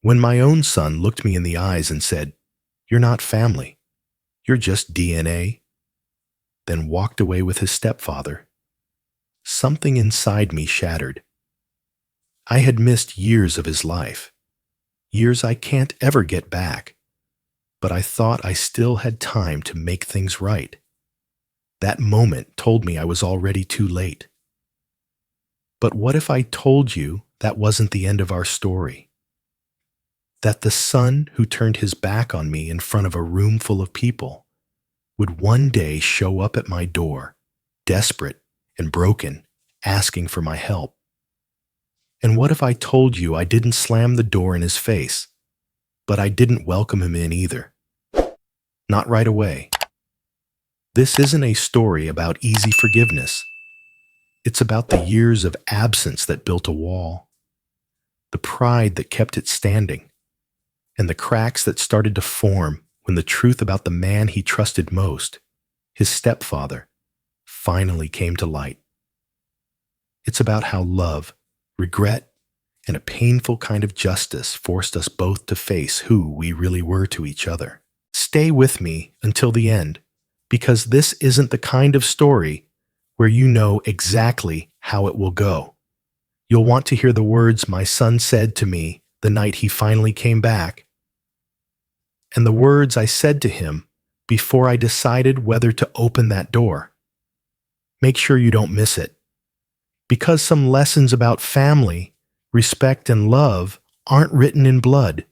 When my own son looked me in the eyes and said, "You're not family, you're just DNA," then walked away with his stepfather, something inside me shattered. I had missed years of his life, years I can't ever get back, but I thought I still had time to make things right. That moment told me I was already too late. But what if I told you that wasn't the end of our story? That the son who turned his back on me in front of a room full of people would one day show up at my door, desperate and broken, asking for my help? And what if I told you I didn't slam the door in his face, but I didn't welcome him in either? Not right away. This isn't a story about easy forgiveness. It's about the years of absence that built a wall, the pride that kept it standing, and the cracks that started to form when the truth about the man he trusted most, his stepfather, finally came to light. It's about how love, regret, and a painful kind of justice forced us both to face who we really were to each other. Stay with me until the end, because this isn't the kind of story where you know exactly how it will go. You'll want to hear the words my son said to me the night he finally came back, and the words I said to him before I decided whether to open that door. Make sure you don't miss it, because some lessons about family, respect, and love aren't written in blood.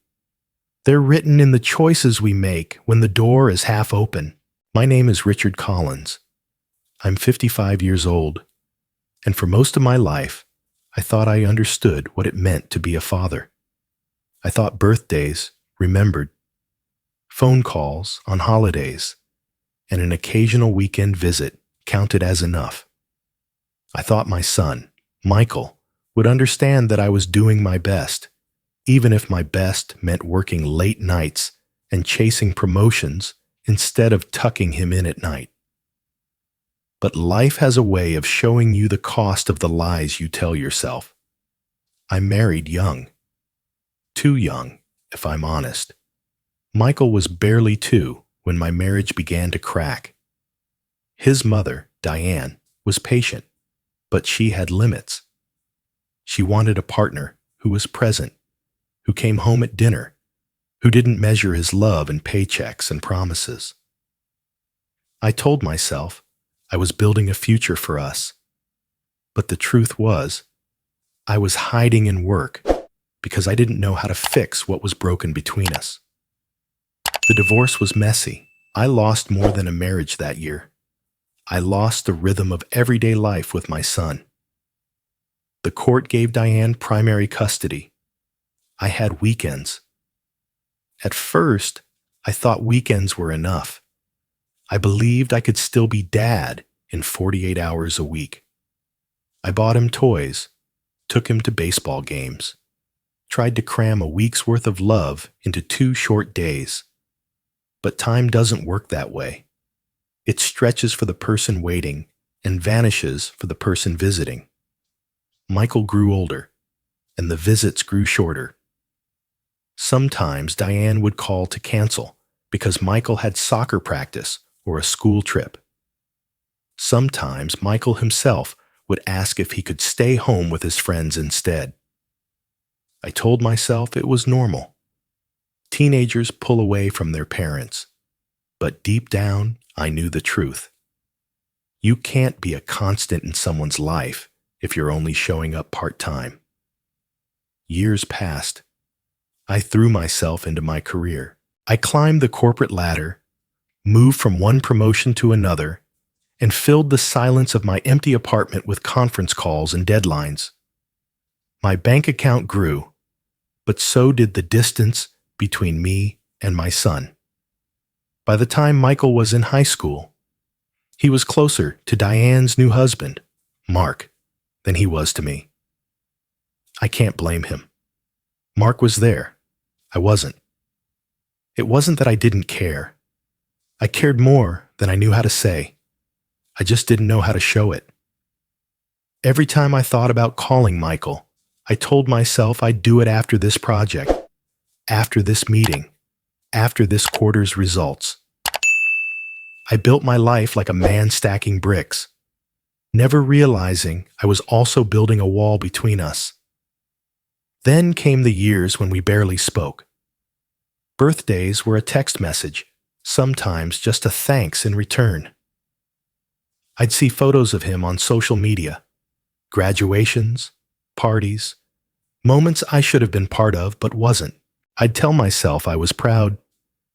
They're written in the choices we make when the door is half open. My name is Richard Collins. I'm 55 years old, and for most of my life, I thought I understood what it meant to be a father. I thought birthdays, remembered, phone calls on holidays, and an occasional weekend visit counted as enough. I thought my son, Michael, would understand that I was doing my best, even if my best meant working late nights and chasing promotions instead of tucking him in at night. But life has a way of showing you the cost of the lies you tell yourself. I married young. Too young, if I'm honest. Michael was barely 2 when my marriage began to crack. His mother, Diane, was patient, but she had limits. She wanted a partner who was present, who came home at dinner, who didn't measure his love in paychecks and promises. I told myself I was building a future for us, but the truth was, I was hiding in work because I didn't know how to fix what was broken between us. The divorce was messy. I lost more than a marriage that year. I lost the rhythm of everyday life with my son. The court gave Diane primary custody. I had weekends. At first, I thought weekends were enough. I believed I could still be dad in 48 hours a week. I bought him toys, took him to baseball games, tried to cram a week's worth of love into 2 short days. But time doesn't work that way. It stretches for the person waiting and vanishes for the person visiting. Michael grew older, and the visits grew shorter. Sometimes Diane would call to cancel because Michael had soccer practice or a school trip. Sometimes Michael himself would ask if he could stay home with his friends instead. I told myself it was normal. Teenagers pull away from their parents, but deep down, I knew the truth. You can't be a constant in someone's life if you're only showing up part-time. Years passed. I threw myself into my career. I climbed the corporate ladder, moved from one promotion to another, and filled the silence of my empty apartment with conference calls and deadlines. My bank account grew, but so did the distance between me and my son. By the time Michael was in high school, he was closer to Diane's new husband, Mark, than he was to me. I can't blame him. Mark was there. I wasn't. It wasn't that I didn't care. I cared more than I knew how to say. I just didn't know how to show it. Every time I thought about calling Michael, I told myself I'd do it after this project, after this meeting, after this quarter's results. I built my life like a man stacking bricks, never realizing I was also building a wall between us. Then came the years when we barely spoke. Birthdays were a text message, sometimes just a thanks in return. I'd see photos of him on social media, graduations, parties, moments I should have been part of but wasn't. I'd tell myself I was proud,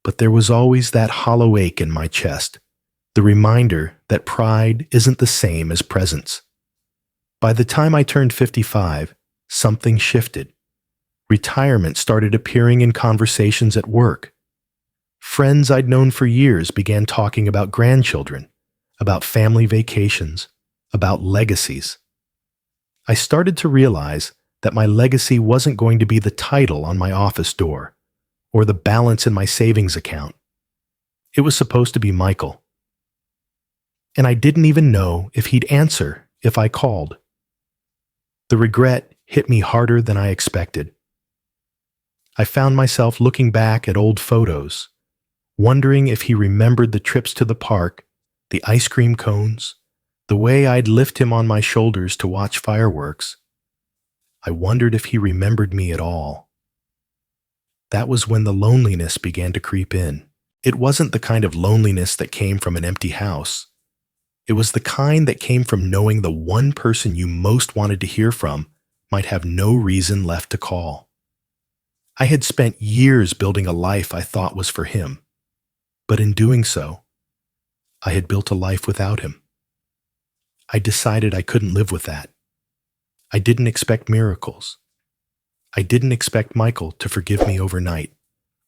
but there was always that hollow ache in my chest, the reminder that pride isn't the same as presence. By the time I turned 55, something shifted. Retirement started appearing in conversations at work. Friends I'd known for years began talking about grandchildren, about family vacations, about legacies. I started to realize that my legacy wasn't going to be the title on my office door or the balance in my savings account. It was supposed to be Michael. And I didn't even know if he'd answer if I called. The regret hit me harder than I expected. I found myself looking back at old photos, wondering if he remembered the trips to the park, the ice cream cones, the way I'd lift him on my shoulders to watch fireworks. I wondered if he remembered me at all. That was when the loneliness began to creep in. It wasn't the kind of loneliness that came from an empty house. It was the kind that came from knowing the one person you most wanted to hear from might have no reason left to call. I had spent years building a life I thought was for him, but in doing so, I had built a life without him. I decided I couldn't live with that. I didn't expect miracles. I didn't expect Michael to forgive me overnight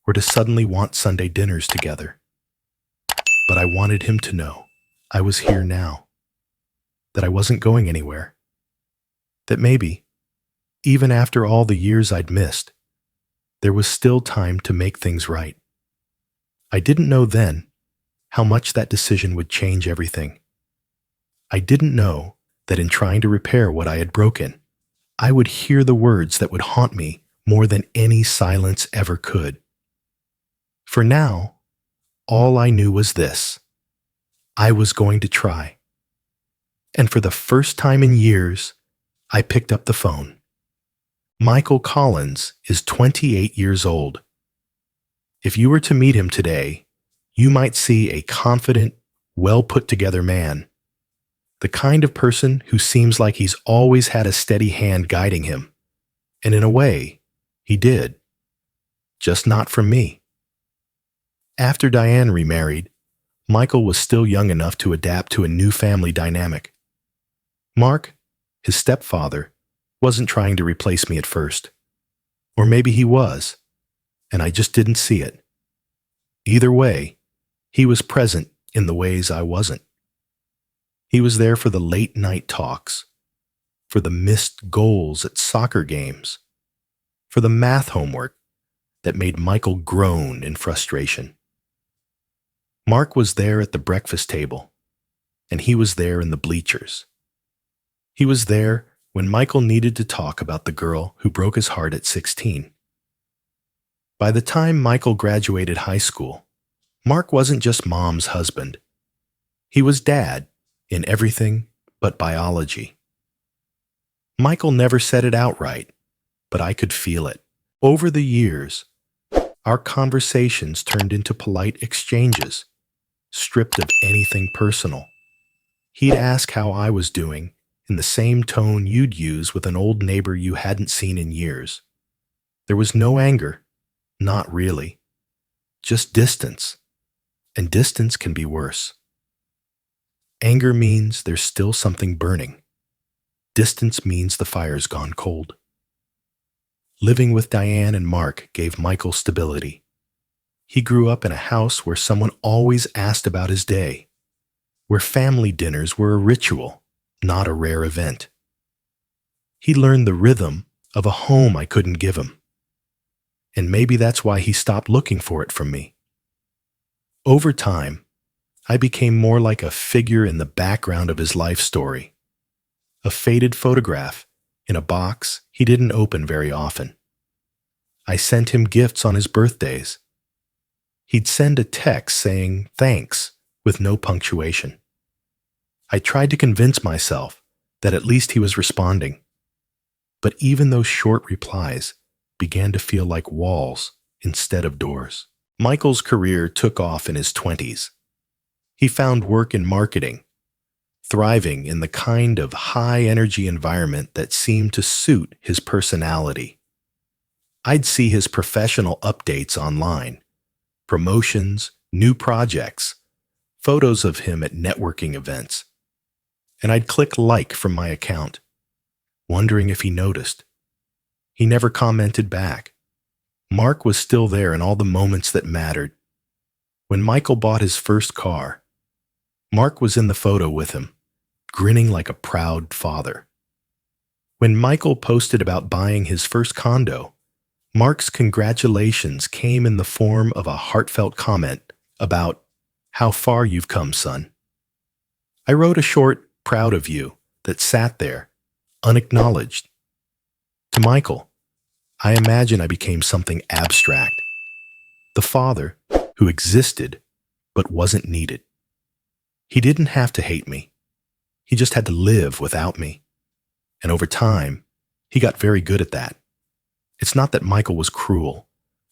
or to suddenly want Sunday dinners together. But I wanted him to know I was here now, that I wasn't going anywhere, that maybe, even after all the years I'd missed, there was still time to make things right. I didn't know then how much that decision would change everything. I didn't know that in trying to repair what I had broken, I would hear the words that would haunt me more than any silence ever could. For now, all I knew was this: I was going to try. And for the first time in years, I picked up the phone. Michael Collins is 28 years old. If you were to meet him today, you might see a confident, well-put-together man. The kind of person who seems like he's always had a steady hand guiding him. And in a way, he did. Just not from me. After Diane remarried, Michael was still young enough to adapt to a new family dynamic. Mark, his stepfather, wasn't trying to replace me at first. Or maybe he was, and I just didn't see it. Either way, he was present in the ways I wasn't. He was there for the late-night talks, for the missed goals at soccer games, for the math homework that made Michael groan in frustration. Mark was there at the breakfast table, and he was there in the bleachers. He was there when Michael needed to talk about the girl who broke his heart at 16. By the time Michael graduated high school, Mark wasn't just Mom's husband. He was Dad in everything but biology. Michael never said it outright, but I could feel it. Over the years, our conversations turned into polite exchanges, stripped of anything personal. He'd ask how I was doing in the same tone you'd use with an old neighbor you hadn't seen in years. There was no anger, not really, just distance, and distance can be worse. Anger means there's still something burning. Distance means the fire's gone cold. Living with Diane and Mark gave Michael stability. He grew up in a house where someone always asked about his day, where family dinners were a ritual, not a rare event. He learned the rhythm of a home I couldn't give him. And maybe that's why he stopped looking for it from me. Over time, I became more like a figure in the background of his life story, a faded photograph in a box he didn't open very often. I sent him gifts on his birthdays. He'd send a text saying thanks with no punctuation. I tried to convince myself that at least he was responding. But even those short replies began to feel like walls instead of doors. Michael's career took off in his 20s. He found work in marketing, thriving in the kind of high-energy environment that seemed to suit his personality. I'd see his professional updates online, promotions, new projects, photos of him at networking events, and I'd click like from my account, wondering if he noticed. He never commented back. Mark was still there in all the moments that mattered. When Michael bought his first car, Mark was in the photo with him, grinning like a proud father. When Michael posted about buying his first condo, Mark's congratulations came in the form of a heartfelt comment about how far you've come, son. I wrote a short, proud of you, that sat there, unacknowledged. To Michael, I imagine I became something abstract. The father who existed but wasn't needed. He didn't have to hate me. He just had to live without me. And over time, he got very good at that. It's not that Michael was cruel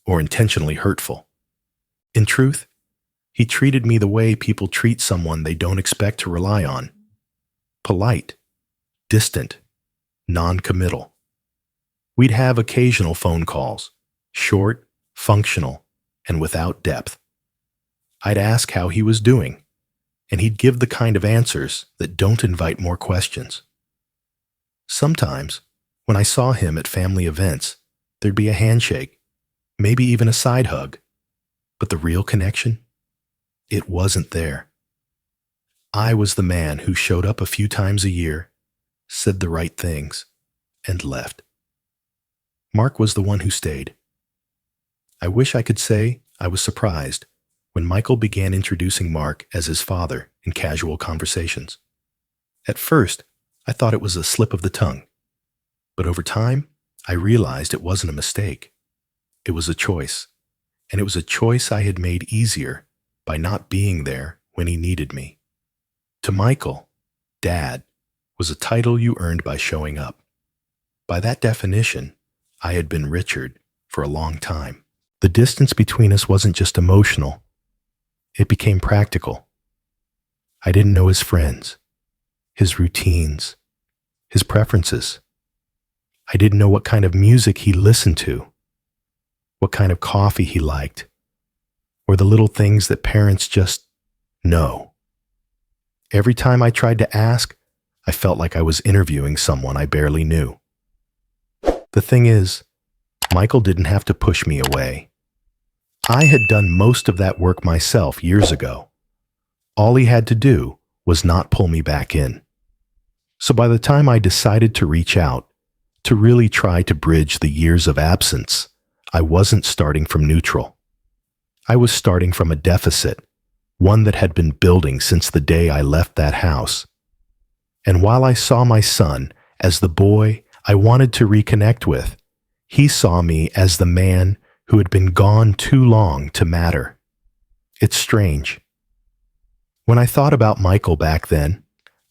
or intentionally hurtful. In truth, he treated me the way people treat someone they don't expect to rely on. Polite, distant, non-committal. We'd have occasional phone calls, short, functional, and without depth. I'd ask how he was doing, and he'd give the kind of answers that don't invite more questions. Sometimes, when I saw him at family events, there'd be a handshake, maybe even a side hug. But the real connection? It wasn't there. I was the man who showed up a few times a year, said the right things, and left. Mark was the one who stayed. I wish I could say I was surprised when Michael began introducing Mark as his father in casual conversations. At first, I thought it was a slip of the tongue. But over time, I realized it wasn't a mistake. It was a choice, and it was a choice I had made easier by not being there when he needed me. To Michael, Dad was a title you earned by showing up. By that definition, I had been Richard for a long time. The distance between us wasn't just emotional. It became practical. I didn't know his friends, his routines, his preferences. I didn't know what kind of music he listened to, what kind of coffee he liked, or the little things that parents just know. Every time I tried to ask, I felt like I was interviewing someone I barely knew. The thing is, Michael didn't have to push me away. I had done most of that work myself years ago. All he had to do was not pull me back in. So by the time I decided to reach out, to really try to bridge the years of absence, I wasn't starting from neutral. I was starting from a deficit, one that had been building since the day I left that house. And while I saw my son as the boy I wanted to reconnect with, he saw me as the man who had been gone too long to matter. It's strange. When I thought about Michael back then,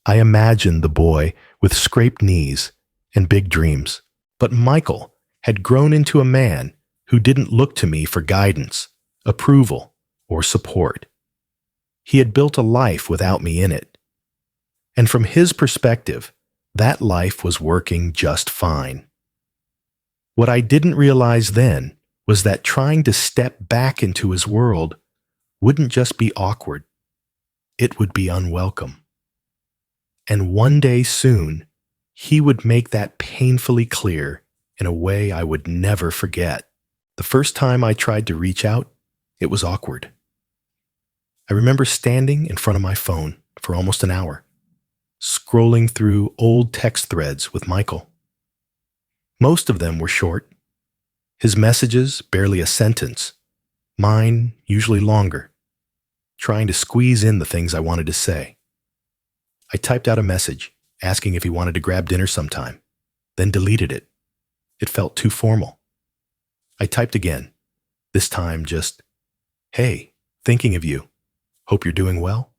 I imagined the boy with scraped knees and big dreams. But Michael had grown into a man who didn't look to me for guidance, approval, or support. He had built a life without me in it. And from his perspective, that life was working just fine. What I didn't realize then was that trying to step back into his world wouldn't just be awkward. It would be unwelcome. And one day soon, he would make that painfully clear in a way I would never forget. The first time I tried to reach out, it was awkward. I remember standing in front of my phone for almost an hour, scrolling through old text threads with Michael. Most of them were short. His messages barely a sentence, mine usually longer, trying to squeeze in the things I wanted to say. I typed out a message asking if he wanted to grab dinner sometime, then deleted it. It felt too formal. I typed again, this time just, "Hey, thinking of you. Hope you're doing well."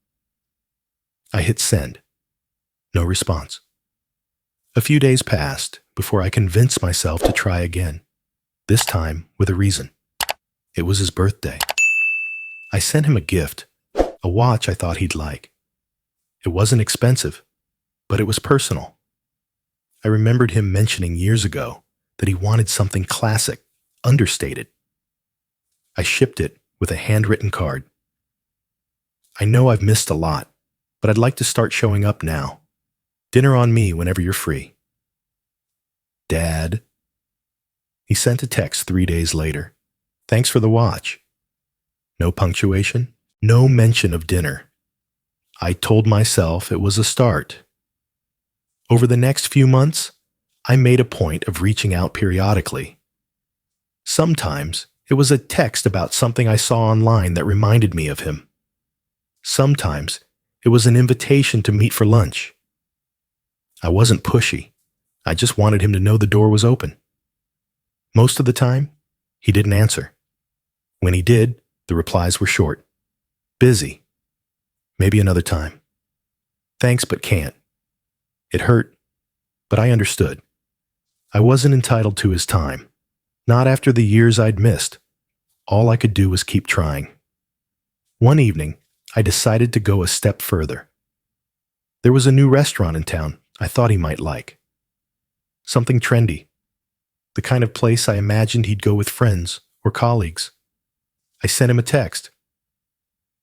I hit send. No response. A few days passed before I convinced myself to try again, this time with a reason. It was his birthday. I sent him a gift, a watch I thought he'd like. It wasn't expensive, but it was personal. I remembered him mentioning years ago that he wanted something classic, understated. I shipped it with a handwritten card. "I know I've missed a lot, but I'd like to start showing up now. Dinner on me whenever you're free. Dad." He sent a text 3 days later. "Thanks for the watch." No punctuation, no mention of dinner. I told myself it was a start. Over the next few months, I made a point of reaching out periodically. Sometimes it was a text about something I saw online that reminded me of him. Sometimes it was an invitation to meet for lunch. I wasn't pushy. I just wanted him to know the door was open. Most of the time, he didn't answer. When he did, the replies were short. "Busy. Maybe another time. Thanks, but can't." It hurt, but I understood. I wasn't entitled to his time. Not after the years I'd missed. All I could do was keep trying. One evening, I decided to go a step further. There was a new restaurant in town I thought he might like. Something trendy. The kind of place I imagined he'd go with friends or colleagues. I sent him a text.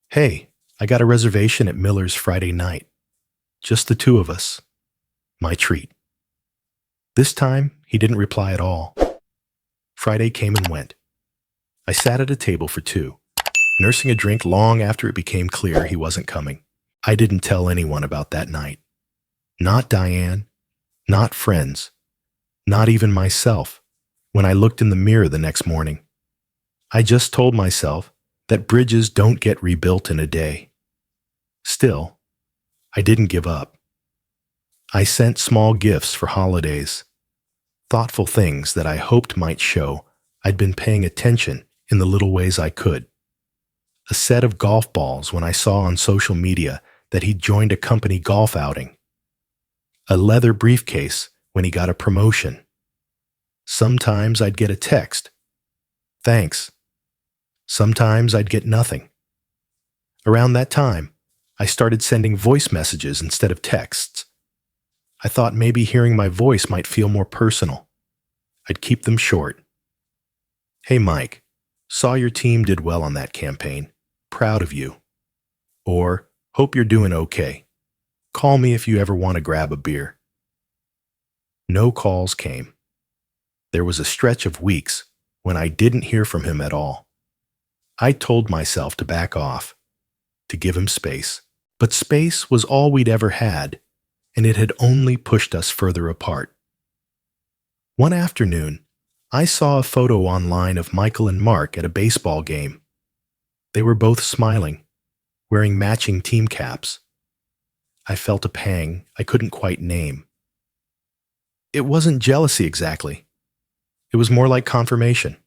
"Hey, I got a reservation at Miller's Friday night. Just the two of us. My treat." This time, he didn't reply at all. Friday came and went. I sat at a table for two, nursing a drink long after it became clear he wasn't coming. I didn't tell anyone about that night. Not Diane, not friends, not even myself when I looked in the mirror the next morning. I just told myself that bridges don't get rebuilt in a day. Still, I didn't give up. I sent small gifts for holidays, thoughtful things that I hoped might show I'd been paying attention in the little ways I could. A set of golf balls when I saw on social media that he'd joined a company golf outing. A leather briefcase when he got a promotion. Sometimes I'd get a text. "Thanks." Sometimes I'd get nothing. Around that time, I started sending voice messages instead of texts. I thought maybe hearing my voice might feel more personal. I'd keep them short. "Hey Mike, saw your team did well on that campaign. Proud of you." Or, "Hope you're doing okay. Call me if you ever want to grab a beer." No calls came. There was a stretch of weeks when I didn't hear from him at all. I told myself to back off, to give him space. But space was all we'd ever had, and it had only pushed us further apart. One afternoon, I saw a photo online of Michael and Mark at a baseball game. They were both smiling, wearing matching team caps. I felt a pang I couldn't quite name. It wasn't jealousy exactly. It was more like confirmation.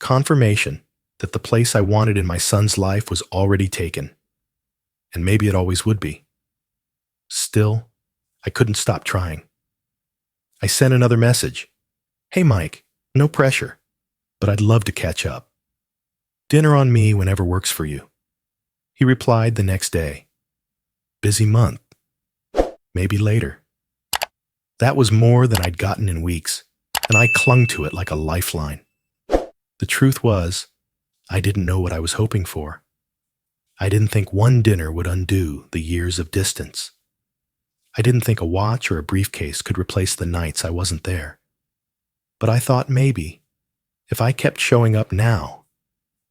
Confirmation that the place I wanted in my son's life was already taken. And maybe it always would be. Still, I couldn't stop trying. I sent another message. "Hey Mike, no pressure, but I'd love to catch up. Dinner on me whenever works for you." He replied the next day. "Busy month. Maybe later." That was more than I'd gotten in weeks, and I clung to it like a lifeline. The truth was, I didn't know what I was hoping for. I didn't think one dinner would undo the years of distance. I didn't think a watch or a briefcase could replace the nights I wasn't there. But I thought maybe, if I kept showing up now,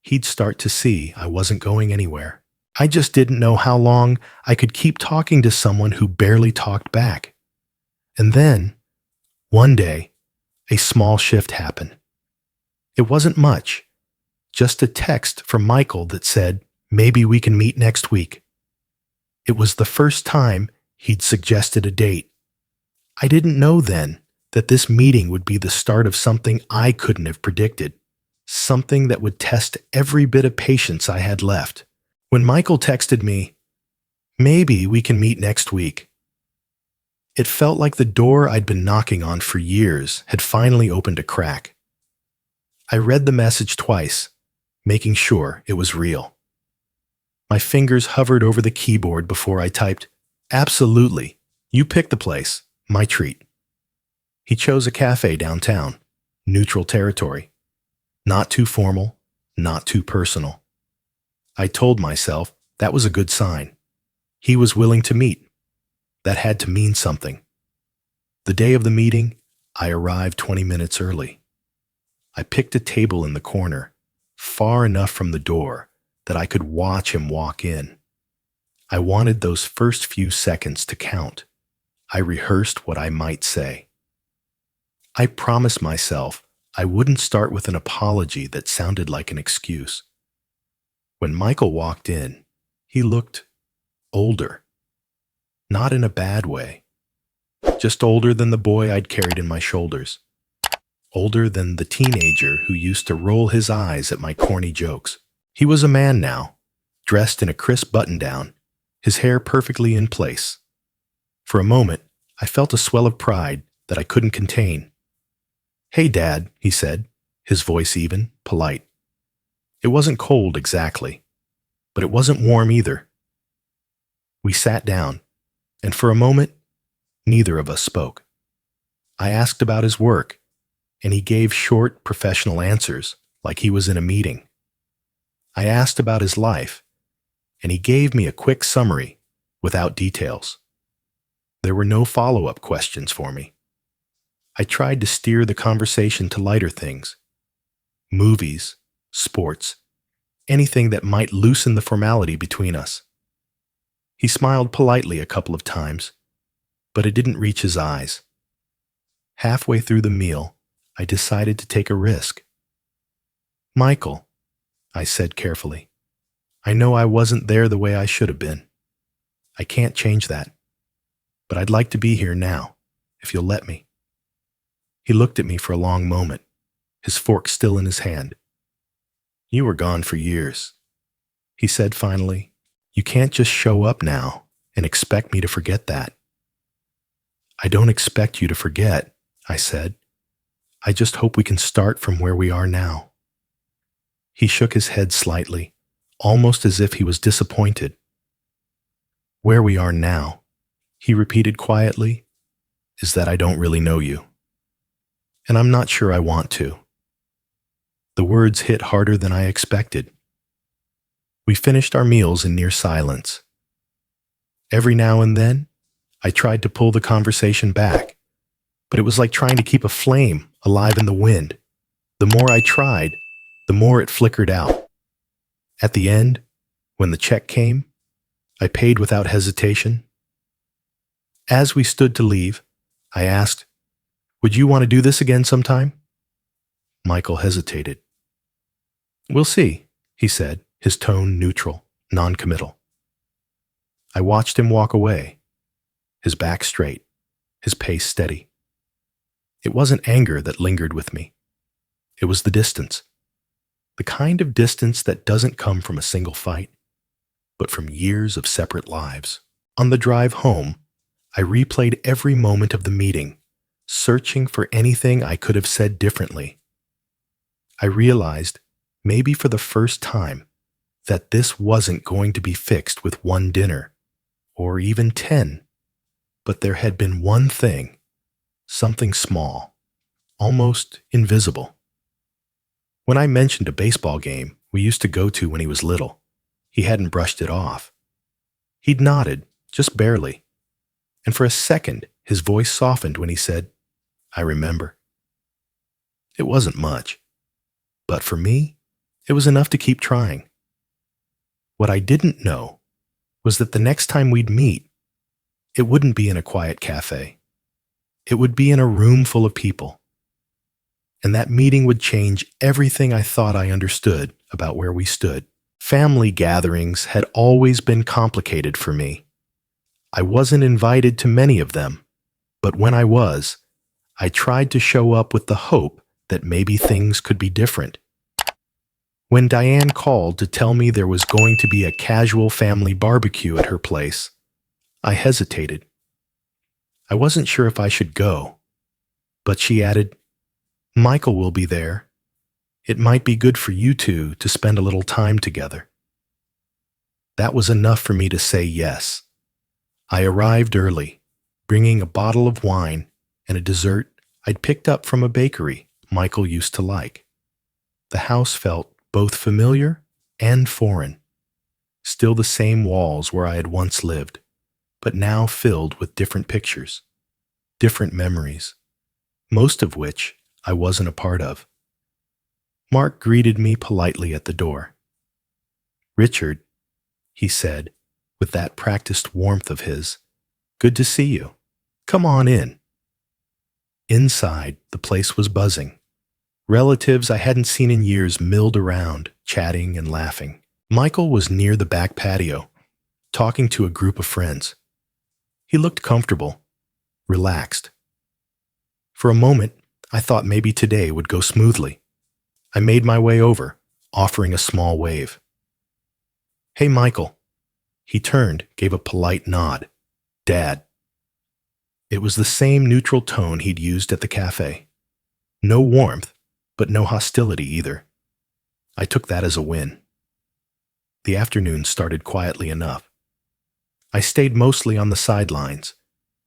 he'd start to see I wasn't going anywhere. I just didn't know how long I could keep talking to someone who barely talked back. And then, one day, a small shift happened. It wasn't much, just a text from Michael that said, "Maybe we can meet next week." It was the first time he'd suggested a date. I didn't know then that this meeting would be the start of something I couldn't have predicted. something that would test every bit of patience I had left. When Michael texted me, "Maybe we can meet next week," it felt like the door I'd been knocking on for years had finally opened a crack. I read the message twice, making sure it was real. My fingers hovered over the keyboard before I typed, "Absolutely. You pick the place. My treat." He chose a cafe downtown, neutral territory. Not too formal, not too personal. I told myself that was a good sign. He was willing to meet. That had to mean something. The day of the meeting, I arrived 20 minutes early. I picked a table in the corner, far enough from the door that I could watch him walk in. I wanted those first few seconds to count. I rehearsed what I might say. I promised myself I wouldn't start with an apology that sounded like an excuse. When Michael walked in, he looked older. Not in a bad way. Just older than the boy I'd carried in my shoulders. Older than the teenager who used to roll his eyes at my corny jokes. He was a man now, dressed in a crisp button-down, his hair perfectly in place. For a moment, I felt a swell of pride that I couldn't contain. "Hey, Dad," he said, his voice even, polite. It wasn't cold exactly, but it wasn't warm either. We sat down, and for a moment, neither of us spoke. I asked about his work, and he gave short, professional answers like he was in a meeting. I asked about his life, and he gave me a quick summary without details. There were no follow-up questions for me. I tried to steer the conversation to lighter things. Movies, sports, anything that might loosen the formality between us. He smiled politely a couple of times, but it didn't reach his eyes. Halfway through the meal, I decided to take a risk. "Michael," I said carefully, "I know I wasn't there the way I should have been. I can't change that. But I'd like to be here now, if you'll let me." He looked at me for a long moment, his fork still in his hand. "You were gone for years," he said finally. "You can't just show up now and expect me to forget that." "I don't expect you to forget," I said. "I just hope we can start from where we are now." He shook his head slightly, almost as if he was disappointed. "Where we are now," he repeated quietly, "is that I don't really know you. And I'm not sure I want to." The words hit harder than I expected. We finished our meals in near silence. Every now and then, I tried to pull the conversation back, but it was like trying to keep a flame alive in the wind. The more I tried, the more it flickered out. At the end, when the check came, I paid without hesitation. As we stood to leave, I asked, "Would you want to do this again sometime?" Michael hesitated. "We'll see," he said, his tone neutral, non-committal. I watched him walk away, his back straight, his pace steady. It wasn't anger that lingered with me. It was the distance. The kind of distance that doesn't come from a single fight, but from years of separate lives. On the drive home, I replayed every moment of the meeting, searching for anything I could have said differently. I realized, maybe for the first time, that this wasn't going to be fixed with one dinner, or even 10. But there had been one thing, something small, almost invisible. When I mentioned a baseball game we used to go to when he was little, he hadn't brushed it off. He'd nodded, just barely, and for a second his voice softened when he said, "I remember." It wasn't much, but for me, it was enough to keep trying. What I didn't know was that the next time we'd meet, it wouldn't be in a quiet cafe. It would be in a room full of people. And that meeting would change everything I thought I understood about where we stood. Family gatherings had always been complicated for me. I wasn't invited to many of them, but when I was, I tried to show up with the hope that maybe things could be different. When Diane called to tell me there was going to be a casual family barbecue at her place, I hesitated. I wasn't sure if I should go, but she added, "Michael will be there. It might be good for you two to spend a little time together." That was enough for me to say yes. I arrived early, bringing a bottle of wine and a dessert I'd picked up from a bakery Michael used to like. The house felt both familiar and foreign. Still the same walls where I had once lived, but now filled with different pictures, different memories, most of which I wasn't a part of. Mark greeted me politely at the door. "Richard," he said, with that practiced warmth of his, "good to see you. Come on in." Inside, the place was buzzing. Relatives I hadn't seen in years milled around, chatting and laughing. Michael was near the back patio, talking to a group of friends. He looked comfortable, relaxed. For a moment, I thought maybe today would go smoothly. I made my way over, offering a small wave. "Hey, Michael." He turned, gave a polite nod. "Dad." It was the same neutral tone he'd used at the cafe. No warmth, but no hostility either. I took that as a win. The afternoon started quietly enough. I stayed mostly on the sidelines,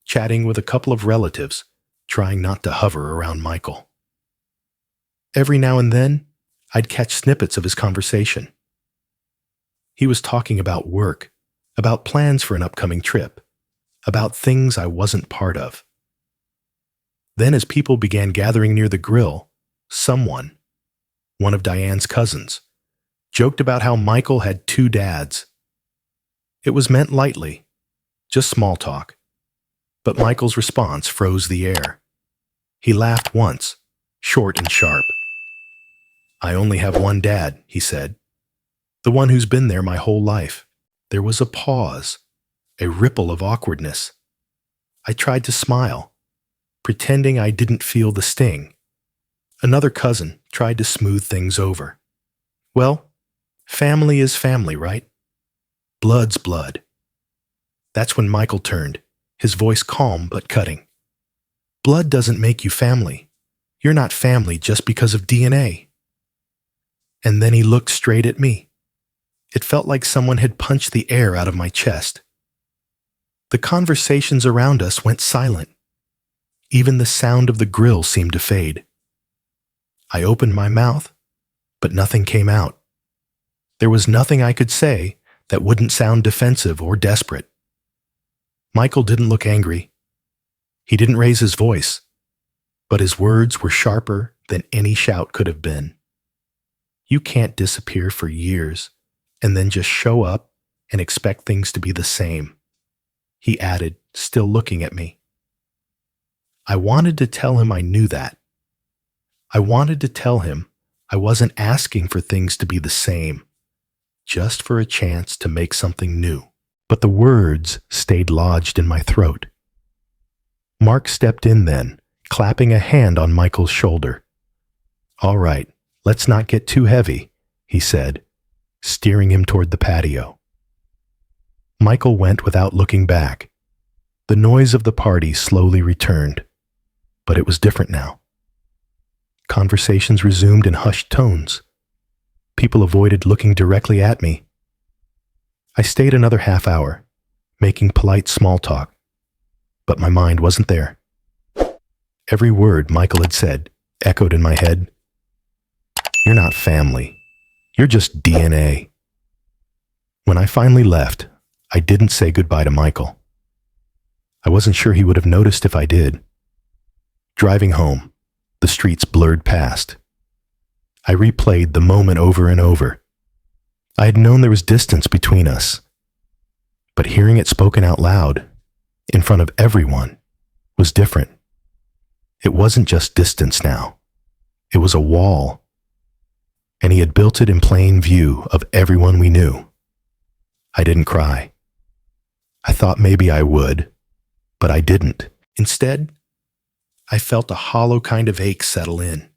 chatting with a couple of relatives, trying not to hover around Michael. Every now and then, I'd catch snippets of his conversation. He was talking about work, about plans for an upcoming trip, about things I wasn't part of. Then as people began gathering near the grill, someone, one of Diane's cousins, joked about how Michael had two dads. It was meant lightly, just small talk, but Michael's response froze the air. He laughed once, short and sharp. "I only have one dad," he said, "the one who's been there my whole life." There was a pause, a ripple of awkwardness. I tried to smile, pretending I didn't feel the sting. Another cousin tried to smooth things over. "Well, family is family, right? Blood's blood." That's when Michael turned, his voice calm but cutting. "Blood doesn't make you family. You're not family just because of DNA." And then he looked straight at me. It felt like someone had punched the air out of my chest. The conversations around us went silent. Even the sound of the grill seemed to fade. I opened my mouth, but nothing came out. There was nothing I could say that wouldn't sound defensive or desperate. Michael didn't look angry. He didn't raise his voice, but his words were sharper than any shout could have been. You can't disappear for years and then just show up and expect things to be the same, he added, still looking at me. I wanted to tell him I knew that. I wanted to tell him I wasn't asking for things to be the same, just for a chance to make something new. But the words stayed lodged in my throat. Mark stepped in then, clapping a hand on Michael's shoulder. "All right, let's not get too heavy," he said, steering him toward the patio. Michael went without looking back. The noise of the party slowly returned, but it was different now. Conversations resumed in hushed tones. People avoided looking directly at me. I stayed another half hour, making polite small talk, but my mind wasn't there. Every word Michael had said echoed in my head. "You're not family. You're just DNA." When I finally left, I didn't say goodbye to Michael. I wasn't sure he would have noticed if I did. Driving home, the streets blurred past. I replayed the moment over and over. I had known there was distance between us, but hearing it spoken out loud, in front of everyone, was different. It wasn't just distance now. It was a wall. And he had built it in plain view of everyone we knew. I didn't cry. I thought maybe I would, but I didn't. Instead, I felt a hollow kind of ache settle in.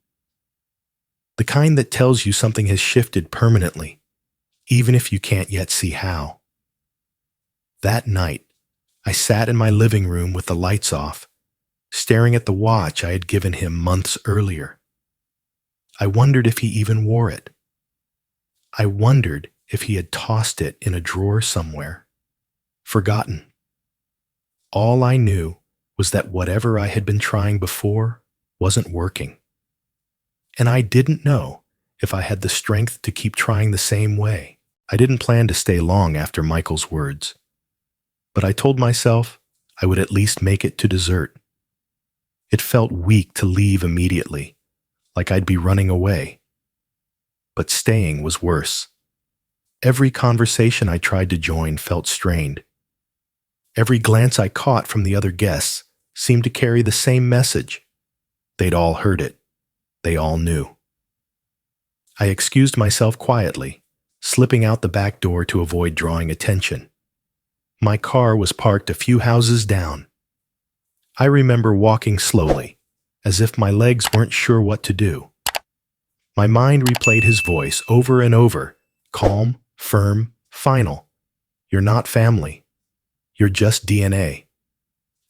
The kind that tells you something has shifted permanently, even if you can't yet see how. That night, I sat in my living room with the lights off, staring at the watch I had given him months earlier. I wondered if he even wore it. I wondered if he had tossed it in a drawer somewhere, forgotten. All I knew was that whatever I had been trying before wasn't working. And I didn't know if I had the strength to keep trying the same way. I didn't plan to stay long after Michael's words, but I told myself I would at least make it to dessert. It felt weak to leave immediately, like I'd be running away. But staying was worse. Every conversation I tried to join felt strained. Every glance I caught from the other guests seemed to carry the same message. They'd all heard it. They all knew. I excused myself quietly, slipping out the back door to avoid drawing attention. My car was parked a few houses down. I remember walking slowly, as if my legs weren't sure what to do. My mind replayed his voice over and over, calm, firm, final. You're not family. You're just DNA.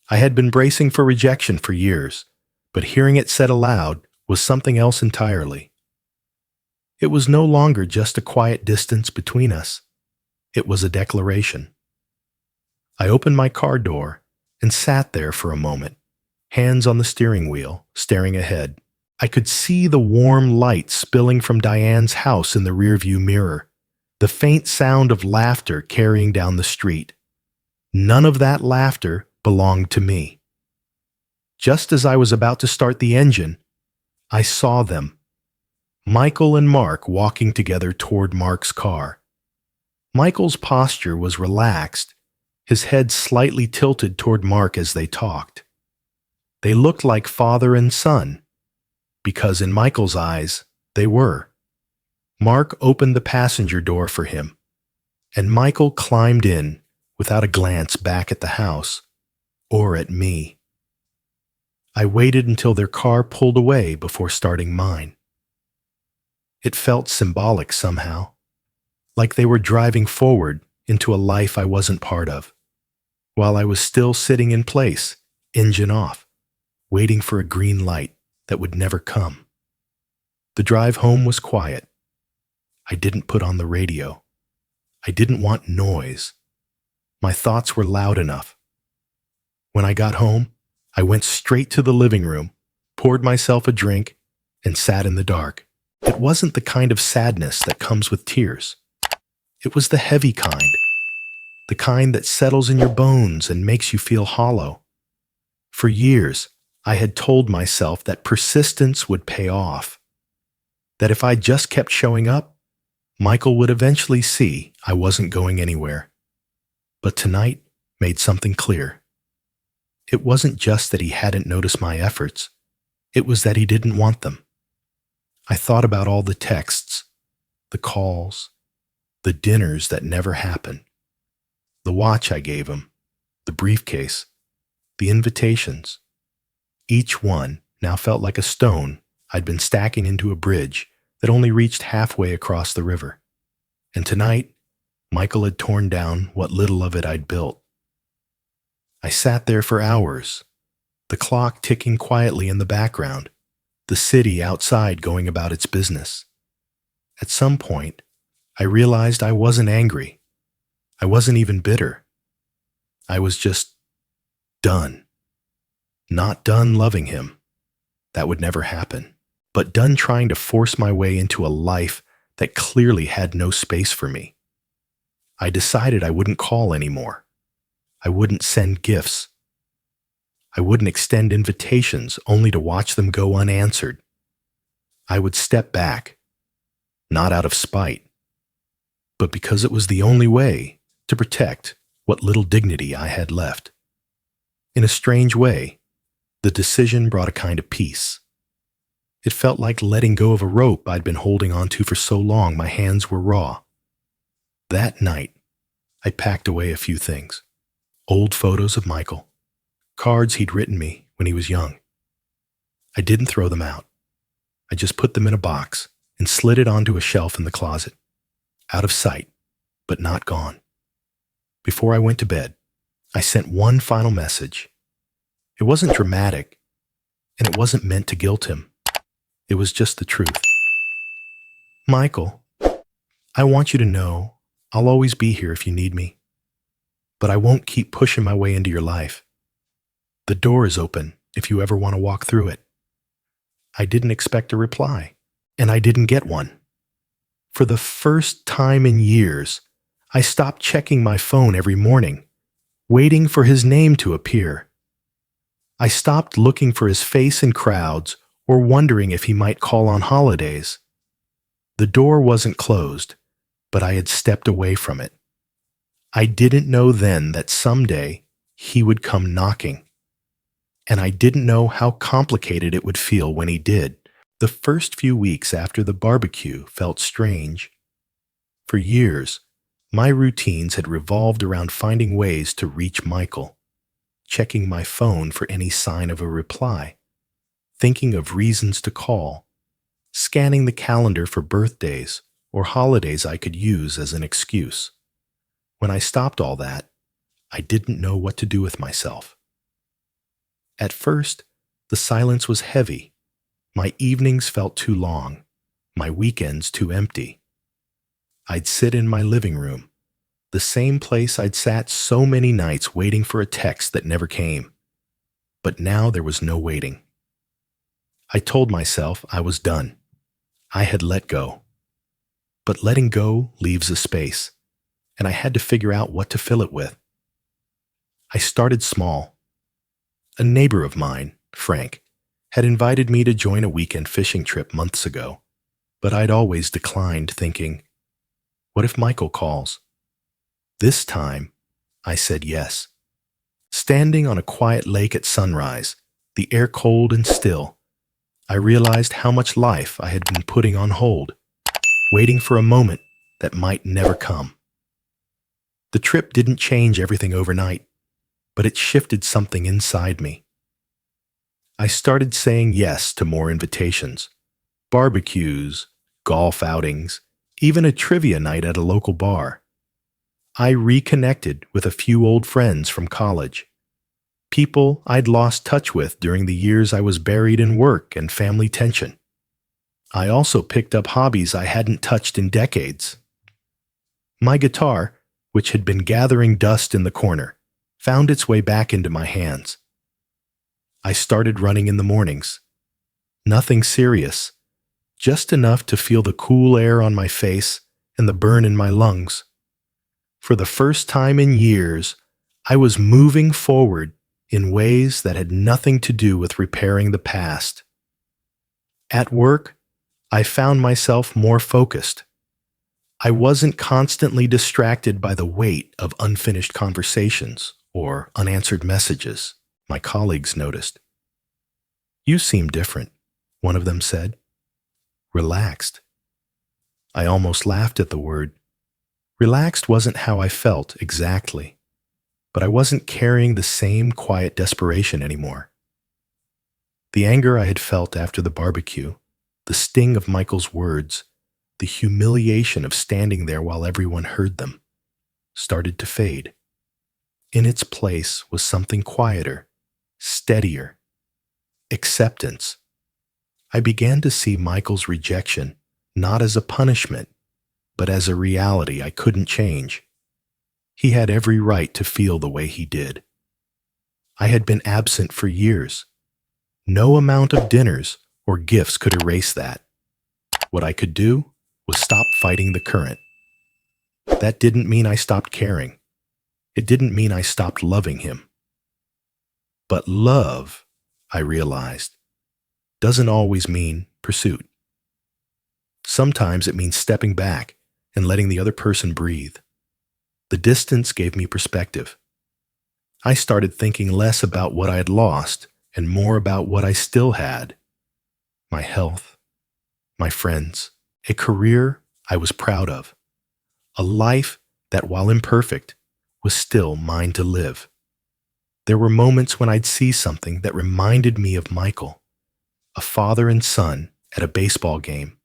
I had been bracing for rejection for years, but hearing it said aloud was something else entirely. It was no longer just a quiet distance between us. It was a declaration. I opened my car door and sat there for a moment, hands on the steering wheel, staring ahead. I could see the warm light spilling from Diane's house in the rearview mirror, the faint sound of laughter carrying down the street. None of that laughter belonged to me. Just as I was about to start the engine, I saw them. Michael and Mark walking together toward Mark's car. Michael's posture was relaxed, his head slightly tilted toward Mark as they talked. They looked like father and son, because in Michael's eyes, they were. Mark opened the passenger door for him, and Michael climbed in without a glance back at the house or at me. I waited until their car pulled away before starting mine. It felt symbolic somehow, like they were driving forward into a life I wasn't part of, while I was still sitting in place, engine off, waiting for a green light that would never come. The drive home was quiet. I didn't put on the radio. I didn't want noise. My thoughts were loud enough. When I got home, I went straight to the living room, poured myself a drink, and sat in the dark. It wasn't the kind of sadness that comes with tears. It was the heavy kind, the kind that settles in your bones and makes you feel hollow. For years, I had told myself that persistence would pay off, that if I just kept showing up, Michael would eventually see I wasn't going anywhere. But tonight made something clear. It wasn't just that he hadn't noticed my efforts. It was that he didn't want them. I thought about all the texts, the calls, the dinners that never happened, the watch I gave him, the briefcase, the invitations. Each one now felt like a stone I'd been stacking into a bridge that only reached halfway across the river. And tonight, Michael had torn down what little of it I'd built. I sat there for hours, the clock ticking quietly in the background, the city outside going about its business. At some point, I realized I wasn't angry. I wasn't even bitter. I was just done. Not done loving him. That would never happen. But done trying to force my way into a life that clearly had no space for me. I decided I wouldn't call anymore. I wouldn't send gifts. I wouldn't extend invitations only to watch them go unanswered. I would step back, not out of spite, but because it was the only way to protect what little dignity I had left. In a strange way, the decision brought a kind of peace. It felt like letting go of a rope I'd been holding onto for so long my hands were raw. That night, I packed away a few things. Old photos of Michael, cards he'd written me when he was young. I didn't throw them out. I just put them in a box, and slid it onto a shelf in the closet, out of sight, but not gone. Before I went to bed, I sent one final message. It wasn't dramatic, and it wasn't meant to guilt him. It was just the truth. Michael, I want you to know I'll always be here if you need me, but I won't keep pushing my way into your life. The door is open if you ever want to walk through it. I didn't expect a reply, and I didn't get one. For the first time in years, I stopped checking my phone every morning, waiting for his name to appear. I stopped looking for his face in crowds or wondering if he might call on holidays. The door wasn't closed, but I had stepped away from it. I didn't know then that someday he would come knocking. And I didn't know how complicated it would feel when he did. The first few weeks after the barbecue felt strange. For years, my routines had revolved around finding ways to reach Michael, checking my phone for any sign of a reply, thinking of reasons to call, scanning the calendar for birthdays or holidays I could use as an excuse. When I stopped all that, I didn't know what to do with myself. At first, the silence was heavy. My evenings felt too long, my weekends too empty. I'd sit in my living room, the same place I'd sat so many nights waiting for a text that never came. But now there was no waiting. I told myself I was done. I had let go. But letting go leaves a space, and I had to figure out what to fill it with. I started small. A neighbor of mine, Frank, had invited me to join a weekend fishing trip months ago, but I'd always declined, thinking, what if Michael calls? This time, I said yes. Standing on a quiet lake at sunrise, the air cold and still, I realized how much life I had been putting on hold, waiting for a moment that might never come. The trip didn't change everything overnight, but it shifted something inside me. I started saying yes to more invitations, barbecues, golf outings, even a trivia night at a local bar. I reconnected with a few old friends from college, people I'd lost touch with during the years I was buried in work and family tension. I also picked up hobbies I hadn't touched in decades. My guitar, which had been gathering dust in the corner, found its way back into my hands. I started running in the mornings. Nothing serious, just enough to feel the cool air on my face and the burn in my lungs. For the first time in years, I was moving forward in ways that had nothing to do with repairing the past. At work, I found myself more focused. I wasn't constantly distracted by the weight of unfinished conversations or unanswered messages, my colleagues noticed. You seem different, one of them said. Relaxed. I almost laughed at the word. Relaxed wasn't how I felt exactly, but I wasn't carrying the same quiet desperation anymore. The anger I had felt after the barbecue, the sting of Michael's words, the humiliation of standing there while everyone heard them, started to fade. In its place was something quieter, steadier, acceptance. I began to see Michael's rejection not as a punishment, but as a reality I couldn't change. He had every right to feel the way he did. I had been absent for years. No amount of dinners or gifts could erase that. What I could do was stop fighting the current. That didn't mean I stopped caring. It didn't mean I stopped loving him. But love, I realized, doesn't always mean pursuit. Sometimes it means stepping back and letting the other person breathe. The distance gave me perspective. I started thinking less about what I had lost and more about what I still had. My health, my friends, a career I was proud of, a life that, while imperfect, was still mine to live. There were moments when I'd see something that reminded me of Michael, a father and son at a baseball game,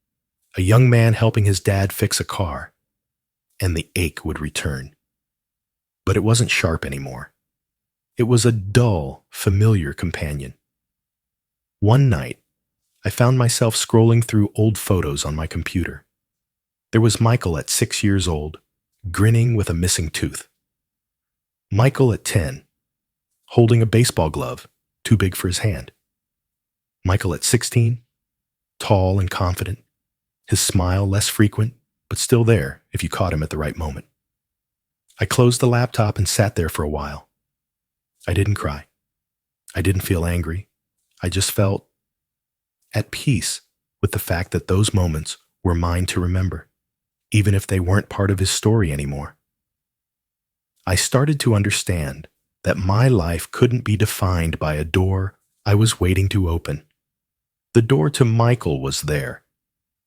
A young man helping his dad fix a car, and the ache would return. But it wasn't sharp anymore. It was a dull, familiar companion. One night, I found myself scrolling through old photos on my computer. There was Michael at 6 years old, grinning with a missing tooth. Michael at 10, holding a baseball glove, too big for his hand. Michael at 16, tall and confident, his smile less frequent, but still there if you caught him at the right moment. I closed the laptop and sat there for a while. I didn't cry. I didn't feel angry. I just felt at peace with the fact that those moments were mine to remember, even if they weren't part of his story anymore. I started to understand that my life couldn't be defined by a door I was waiting to open. The door to Michael was there,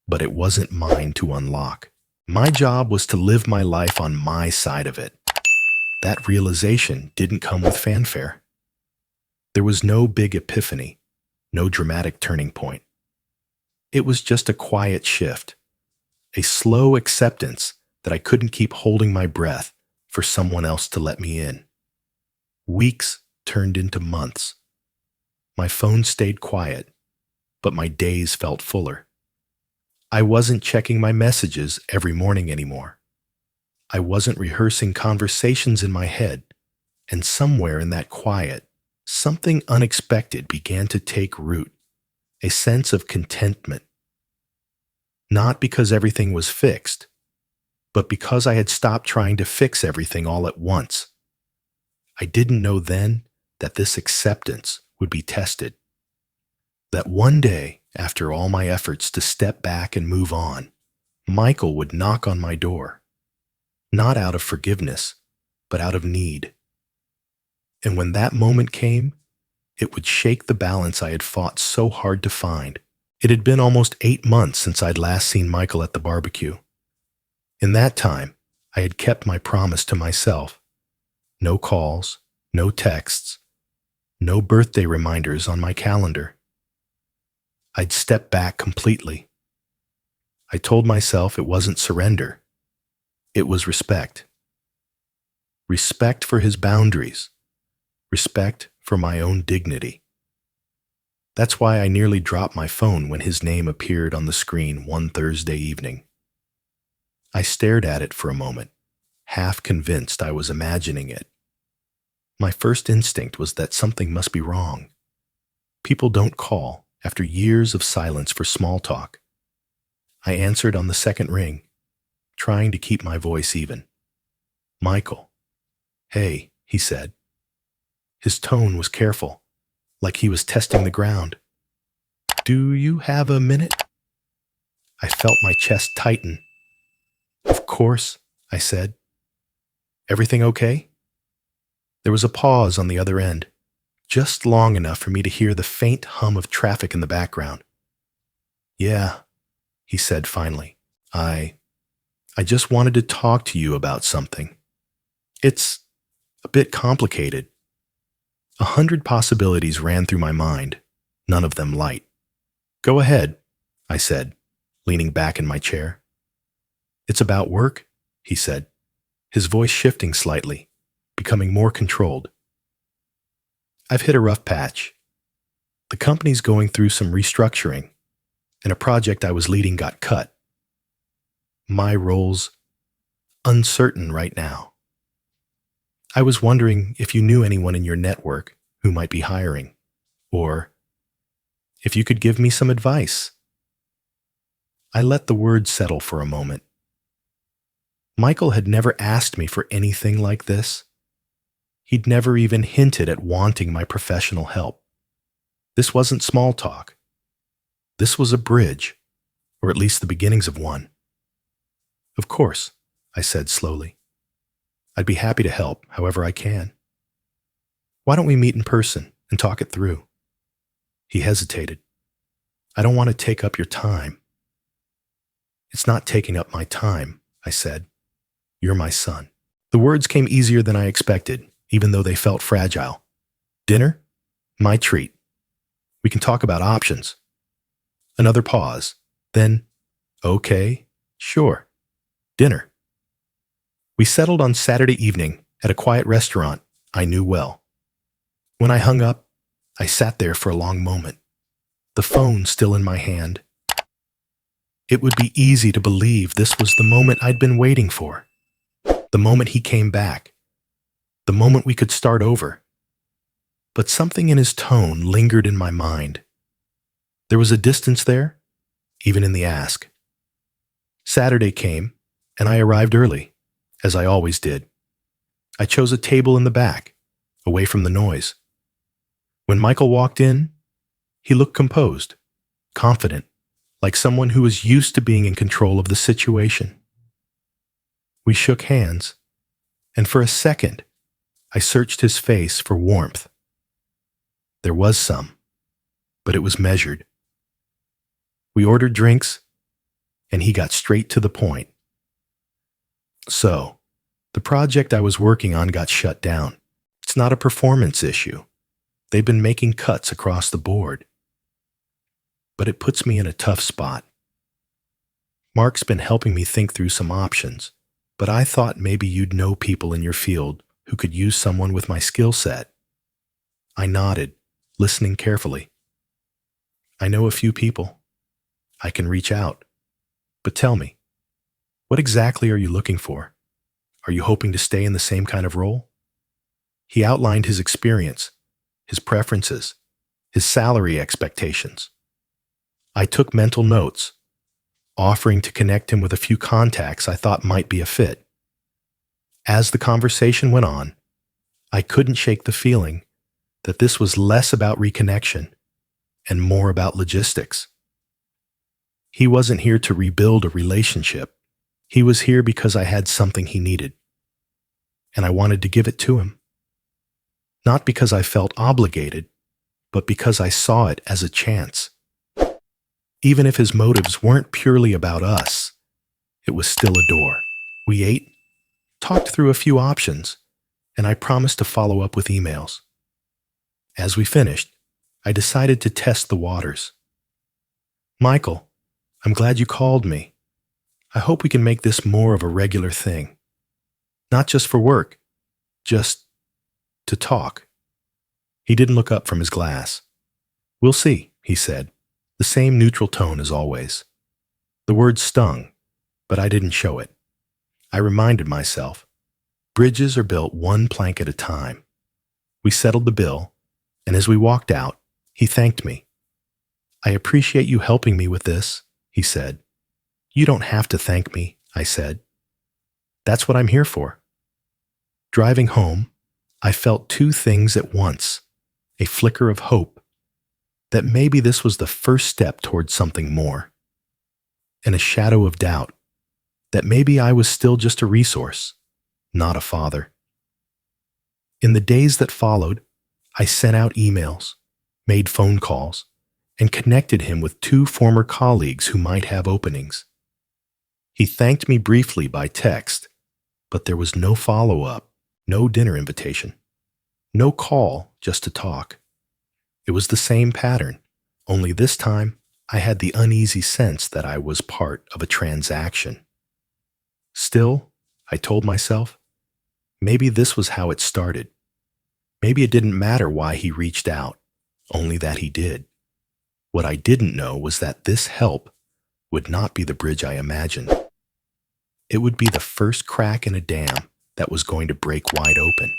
but it wasn't mine to unlock. My job was to live my life on my side of it. That realization didn't come with fanfare. There was no big epiphany, no dramatic turning point. It was just a quiet shift, a slow acceptance that I couldn't keep holding my breath for someone else to let me in. Weeks turned into months. My phone stayed quiet, but my days felt fuller. I wasn't checking my messages every morning anymore. I wasn't rehearsing conversations in my head, and somewhere in that quiet, something unexpected began to take root, a sense of contentment. Not because everything was fixed, but because I had stopped trying to fix everything all at once. I didn't know then that this acceptance would be tested. That one day, after all my efforts to step back and move on, Michael would knock on my door, not out of forgiveness, but out of need. And when that moment came, it would shake the balance I had fought so hard to find. It had been almost 8 months since I'd last seen Michael at the barbecue. In that time, I had kept my promise to myself. No calls, no texts, no birthday reminders on my calendar. I'd stepped back completely. I told myself it wasn't surrender. It was respect. Respect for his boundaries. Respect for my own dignity. That's why I nearly dropped my phone when his name appeared on the screen one Thursday evening. I stared at it for a moment, half convinced I was imagining it. My first instinct was that something must be wrong. People don't call after years of silence for small talk. I answered on the second ring, trying to keep my voice even. Michael. "Hey," he said. His tone was careful, like he was testing the ground. "Do you have a minute?" I felt my chest tighten. "Of course," I said. "Everything okay?" There was a pause on the other end, just long enough for me to hear the faint hum of traffic in the background. "Yeah," he said finally. I just wanted to talk to you about something. It's a bit complicated." 100 possibilities ran through my mind, none of them light. "Go ahead," I said, leaning back in my chair. "It's about work," he said, his voice shifting slightly, becoming more controlled. "I've hit a rough patch. The company's going through some restructuring, and a project I was leading got cut. My role's uncertain right now. I was wondering if you knew anyone in your network who might be hiring, or if you could give me some advice." I let the words settle for a moment. Michael had never asked me for anything like this. He'd never even hinted at wanting my professional help. This wasn't small talk. This was a bridge, or at least the beginnings of one. "Of course," I said slowly. "I'd be happy to help however I can. Why don't we meet in person and talk it through?" He hesitated. "I don't want to take up your time." "It's not taking up my time," I said. "You're my son." The words came easier than I expected, even though they felt fragile. "Dinner? My treat. We can talk about options." Another pause. Then, Okay, sure. Dinner. We settled on Saturday evening at a quiet restaurant I knew well. When I hung up, I sat there for a long moment, the phone still in my hand. It would be easy to believe this was the moment I'd been waiting for, the moment he came back, the moment we could start over. But something in his tone lingered in my mind. There was a distance there, even in the ask. Saturday came, and I arrived early, as I always did. I chose a table in the back, away from the noise. When Michael walked in, he looked composed, confident, like someone who was used to being in control of the situation. We shook hands, and for a second, I searched his face for warmth. There was some, but it was measured. We ordered drinks, and he got straight to the point. So, the project I was working on got shut down. It's not a performance issue. They've been making cuts across the board. But it puts me in a tough spot. Mark's been helping me think through some options, but I thought maybe you'd know people in your field who could use someone with my skill set. I nodded, listening carefully. I know a few people. I can reach out. But tell me, what exactly are you looking for? Are you hoping to stay in the same kind of role? He outlined his experience, his preferences, his salary expectations. I took mental notes, offering to connect him with a few contacts I thought might be a fit. As the conversation went on, I couldn't shake the feeling that this was less about reconnection and more about logistics. He wasn't here to rebuild a relationship. He was here because I had something he needed, and I wanted to give it to him. Not because I felt obligated, but because I saw it as a chance. Even if his motives weren't purely about us, it was still a door. We ate, talked through a few options, and I promised to follow up with emails. As we finished, I decided to test the waters. Michael, I'm glad you called me. I hope we can make this more of a regular thing. Not just for work, just to talk. He didn't look up from his glass. We'll see, he said, the same neutral tone as always. The words stung, but I didn't show it. I reminded myself, bridges are built one plank at a time. We settled the bill, and as we walked out, he thanked me. I appreciate you helping me with this, he said. You don't have to thank me, I said. That's what I'm here for. Driving home, I felt two things at once, a flicker of hope, that maybe this was the first step towards something more, and a shadow of doubt, that maybe I was still just a resource, not a father. In the days that followed, I sent out emails, made phone calls, and connected him with two former colleagues who might have openings. He thanked me briefly by text, but there was no follow-up, no dinner invitation, no call just to talk. It was the same pattern, only this time I had the uneasy sense that I was part of a transaction. Still, I told myself, maybe this was how it started. Maybe it didn't matter why he reached out, only that he did. What I didn't know was that this help would not be the bridge I imagined. It would be the first crack in a dam that was going to break wide open,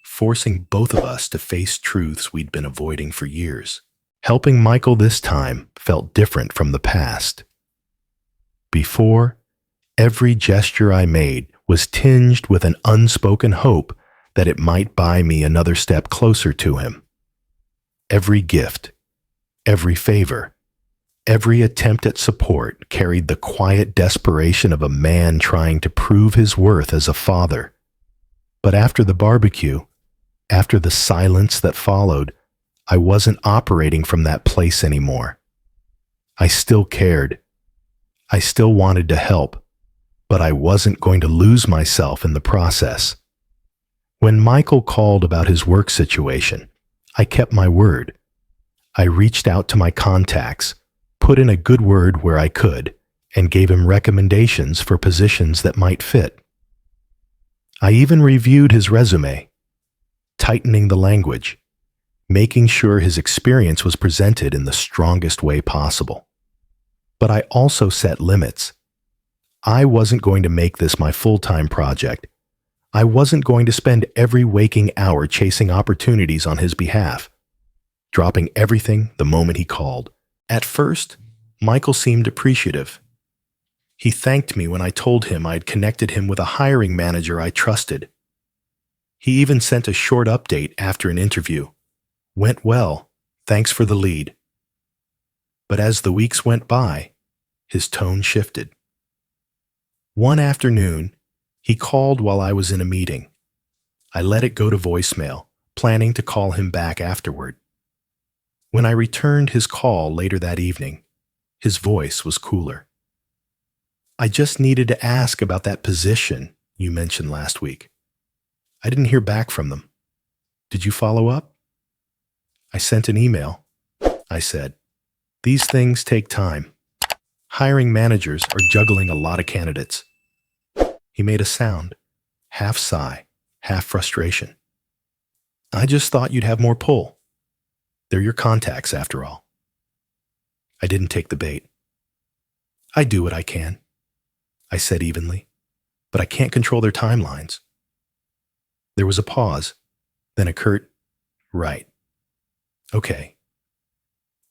forcing both of us to face truths we'd been avoiding for years. Helping Michael this time felt different from the past. Before, every gesture I made was tinged with an unspoken hope that it might buy me another step closer to him. Every gift, every favor, every attempt at support carried the quiet desperation of a man trying to prove his worth as a father. But after the barbecue, after the silence that followed, I wasn't operating from that place anymore. I still cared. I still wanted to help, but I wasn't going to lose myself in the process. When Michael called about his work situation, I kept my word. I reached out to my contacts, put in a good word where I could, and gave him recommendations for positions that might fit. I even reviewed his resume, tightening the language, making sure his experience was presented in the strongest way possible. But I also set limits. I wasn't going to make this my full-time project. I wasn't going to spend every waking hour chasing opportunities on his behalf, dropping everything the moment he called. At first, Michael seemed appreciative. He thanked me when I told him I'd connected him with a hiring manager I trusted. He even sent a short update after an interview. "Went well. Thanks for the lead." But as the weeks went by, his tone shifted. One afternoon, he called while I was in a meeting. I let it go to voicemail, planning to call him back afterward. When I returned his call later that evening, his voice was cooler. "I just needed to ask about that position you mentioned last week. I didn't hear back from them. Did you follow up?" "I sent an email," I said. "These things take time. Hiring managers are juggling a lot of candidates." He made a sound, half sigh, half frustration. "I just thought you'd have more pull. They're your contacts, after all." I didn't take the bait. "I do what I can," I said evenly, "but I can't control their timelines." There was a pause, then a curt, "Right. Okay."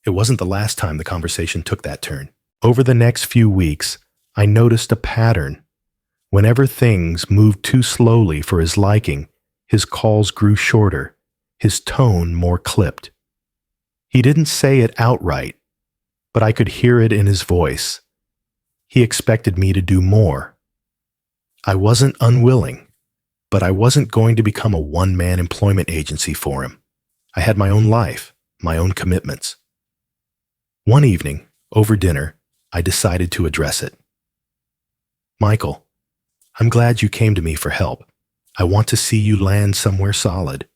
It wasn't the last time the conversation took that turn. Over the next few weeks, I noticed a pattern. Whenever things moved too slowly for his liking, his calls grew shorter, his tone more clipped. He didn't say it outright, but I could hear it in his voice. He expected me to do more. I wasn't unwilling, but I wasn't going to become a one-man employment agency for him. I had my own life, my own commitments. One evening, over dinner, I decided to address it. "Michael, I'm glad you came to me for help. I want to see you land somewhere solid.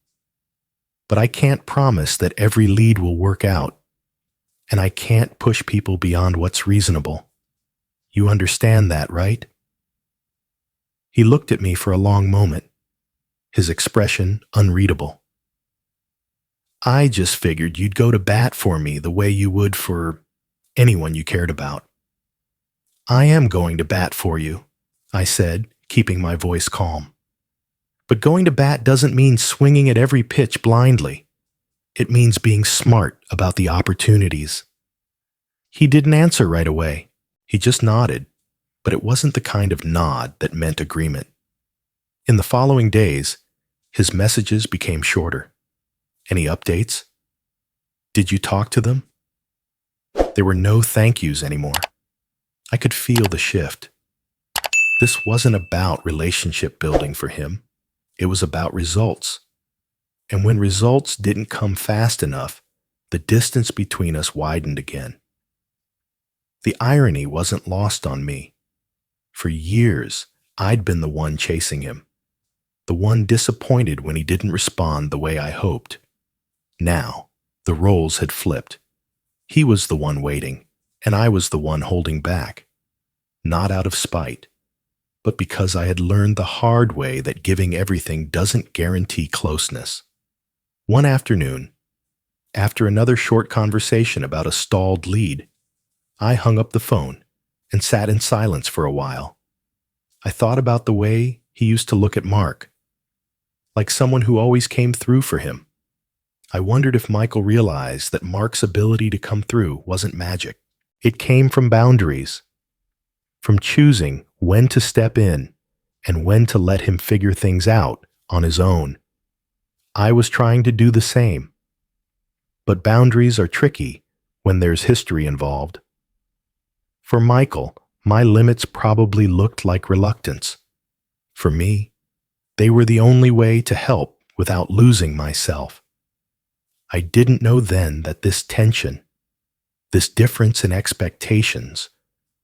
But I can't promise that every lead will work out, and I can't push people beyond what's reasonable. You understand that, right?" He looked at me for a long moment, his expression unreadable. "I just figured you'd go to bat for me the way you would for anyone you cared about." "I am going to bat for you," I said, keeping my voice calm. "But going to bat doesn't mean swinging at every pitch blindly. It means being smart about the opportunities." He didn't answer right away. He just nodded, but it wasn't the kind of nod that meant agreement. In the following days, his messages became shorter. "Any updates? Did you talk to them?" There were no thank yous anymore. I could feel the shift. This wasn't about relationship building for him. It was about results. And when results didn't come fast enough, the distance between us widened again. The irony wasn't lost on me. For years, I'd been the one chasing him, the one disappointed when he didn't respond the way I hoped. Now, the roles had flipped. He was the one waiting, and I was the one holding back. Not out of spite, but because I had learned the hard way that giving everything doesn't guarantee closeness. One afternoon, after another short conversation about a stalled lead, I hung up the phone and sat in silence for a while. I thought about the way he used to look at Mark, like someone who always came through for him. I wondered if Michael realized that Mark's ability to come through wasn't magic. It came from boundaries, from choosing when to step in and when to let him figure things out on his own. I was trying to do the same. But boundaries are tricky when there's history involved. For Michael, my limits probably looked like reluctance. For me, they were the only way to help without losing myself. I didn't know then that this tension, this difference in expectations,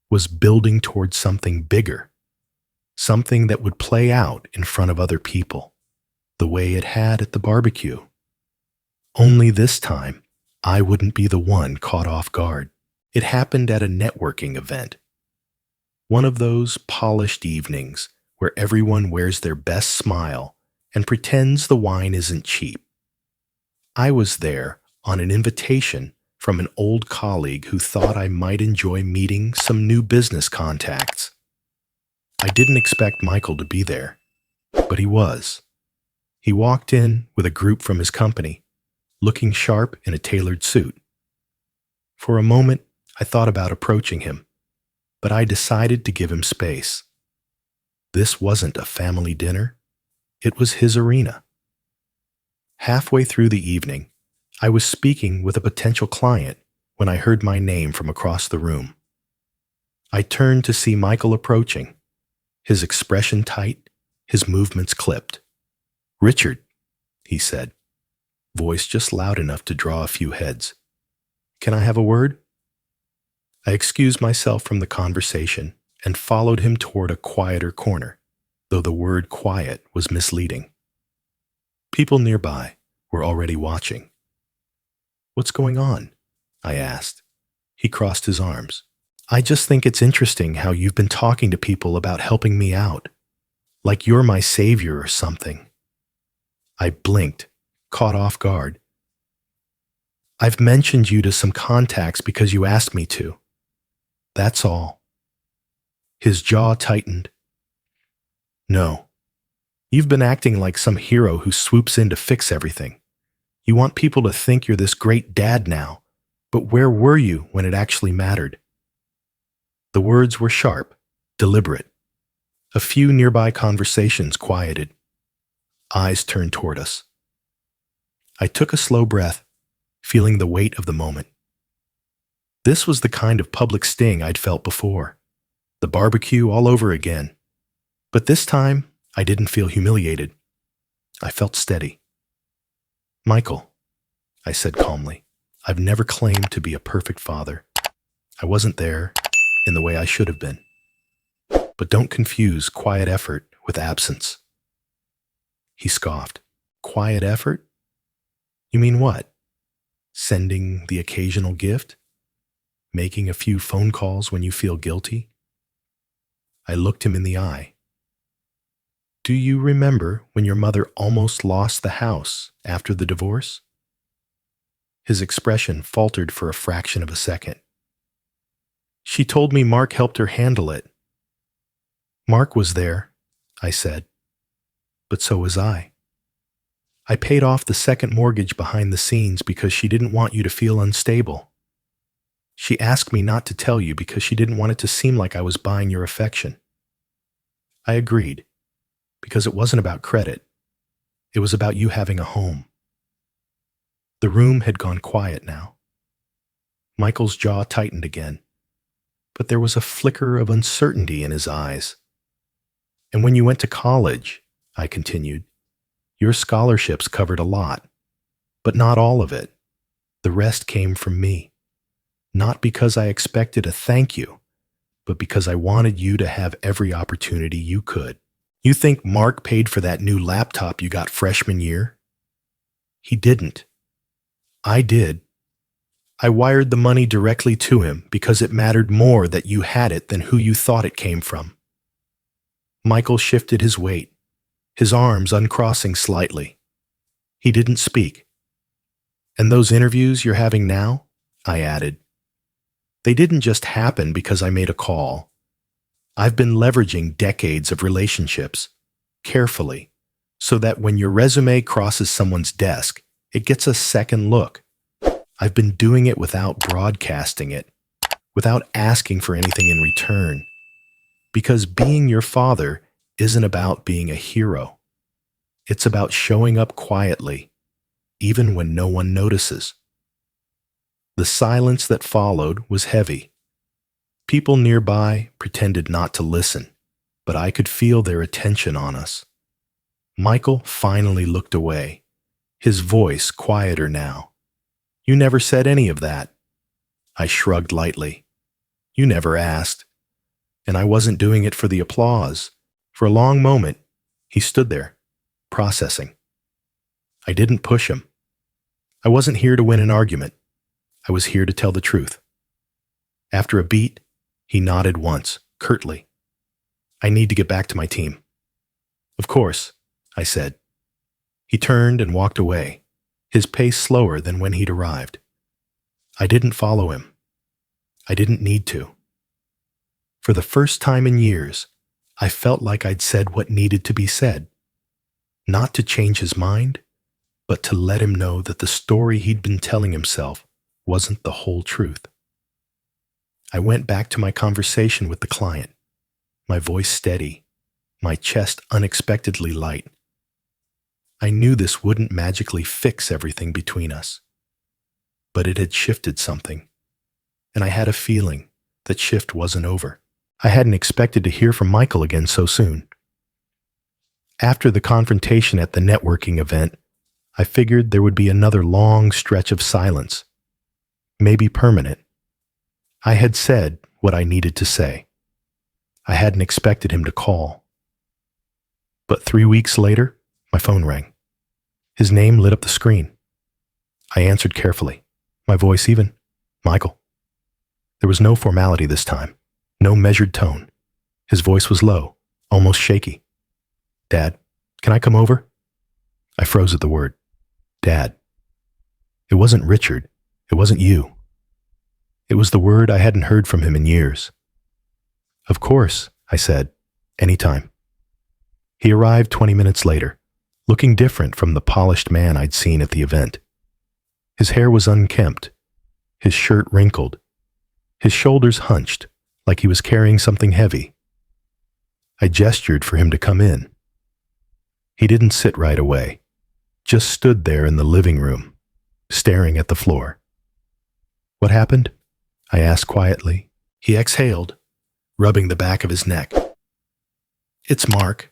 was building towards something bigger, something that would play out in front of other people, the way it had at the barbecue. Only this time, I wouldn't be the one caught off guard. It happened at a networking event. One of those polished evenings where everyone wears their best smile and pretends the wine isn't cheap. I was there on an invitation from an old colleague who thought I might enjoy meeting some new business contacts. I didn't expect Michael to be there, but he was. He walked in with a group from his company, looking sharp in a tailored suit. For a moment, I thought about approaching him, but I decided to give him space. This wasn't a family dinner. It was his arena. Halfway through the evening, I was speaking with a potential client when I heard my name from across the room. I turned to see Michael approaching, his expression tight, his movements clipped. "Richard," he said, voice just loud enough to draw a few heads. "Can I have a word?" I excused myself from the conversation and followed him toward a quieter corner, though the word quiet was misleading. People nearby were already watching. "What's going on?" I asked. He crossed his arms. "I just think it's interesting how you've been talking to people about helping me out, like you're my savior or something." I blinked, caught off guard. "I've mentioned you to some contacts because you asked me to. That's all." His jaw tightened. "No. You've been acting like some hero who swoops in to fix everything. You want people to think you're this great dad now, but where were you when it actually mattered?" The words were sharp, deliberate. A few nearby conversations quieted. Eyes turned toward us. I took a slow breath, feeling the weight of the moment. This was the kind of public sting I'd felt before. The barbecue all over again. But this time, I didn't feel humiliated. I felt steady. "Michael," I said calmly, "I've never claimed to be a perfect father. I wasn't there in the way I should have been. But don't confuse quiet effort with absence." He scoffed. "Quiet effort? You mean what? Sending the occasional gift? Making a few phone calls when you feel guilty?" I looked him in the eye. "Do you remember when your mother almost lost the house after the divorce?" His expression faltered for a fraction of a second. "She told me Mark helped her handle it." "Mark was there," I said, "but so was I. I paid off the second mortgage behind the scenes because she didn't want you to feel unstable. She asked me not to tell you because she didn't want it to seem like I was buying your affection. I agreed, because it wasn't about credit. It was about you having a home." The room had gone quiet now. Michael's jaw tightened again, but there was a flicker of uncertainty in his eyes. "And when you went to college," I continued, "your scholarships covered a lot, but not all of it. The rest came from me. Not because I expected a thank you, but because I wanted you to have every opportunity you could. You think Mark paid for that new laptop you got freshman year? He didn't. I did. I wired the money directly to him because it mattered more that you had it than who you thought it came from." Michael shifted his weight, his arms uncrossing slightly. He didn't speak. "And those interviews you're having now?" I added. "They didn't just happen because I made a call. I've been leveraging decades of relationships, carefully, so that when your resume crosses someone's desk, it gets a second look. I've been doing it without broadcasting it, without asking for anything in return. Because being your father isn't about being a hero. It's about showing up quietly, even when no one notices." The silence that followed was heavy. People nearby pretended not to listen, but I could feel their attention on us. Michael finally looked away, his voice quieter now. "You never said any of that." I shrugged lightly. "You never asked. And I wasn't doing it for the applause." For a long moment, he stood there, processing. I didn't push him. I wasn't here to win an argument. I was here to tell the truth. After a beat, he nodded once, curtly. I need to get back to my team. Of course, I said. He turned and walked away, his pace slower than when he'd arrived. I didn't follow him. I didn't need to. For the first time in years, I felt like I'd said what needed to be said. Not to change his mind, but to let him know that the story he'd been telling himself wasn't the whole truth. I went back to my conversation with the client, my voice steady, my chest unexpectedly light. I knew this wouldn't magically fix everything between us, but it had shifted something, and I had a feeling that shift wasn't over. I hadn't expected to hear from Michael again so soon. After the confrontation at the networking event, I figured there would be another long stretch of silence, maybe permanent. I had said what I needed to say. I hadn't expected him to call. But 3 weeks later, my phone rang. His name lit up the screen. I answered carefully, my voice even. Michael. There was no formality this time, no measured tone. His voice was low, almost shaky. Dad, can I come over? I froze at the word. Dad. It wasn't Richard. It wasn't you. It was the word I hadn't heard from him in years. Of course, I said, anytime. He arrived 20 minutes later, looking different from the polished man I'd seen at the event. His hair was unkempt, his shirt wrinkled, his shoulders hunched like he was carrying something heavy. I gestured for him to come in. He didn't sit right away, just stood there in the living room, staring at the floor. What happened? I asked quietly. He exhaled, rubbing the back of his neck. It's Mark.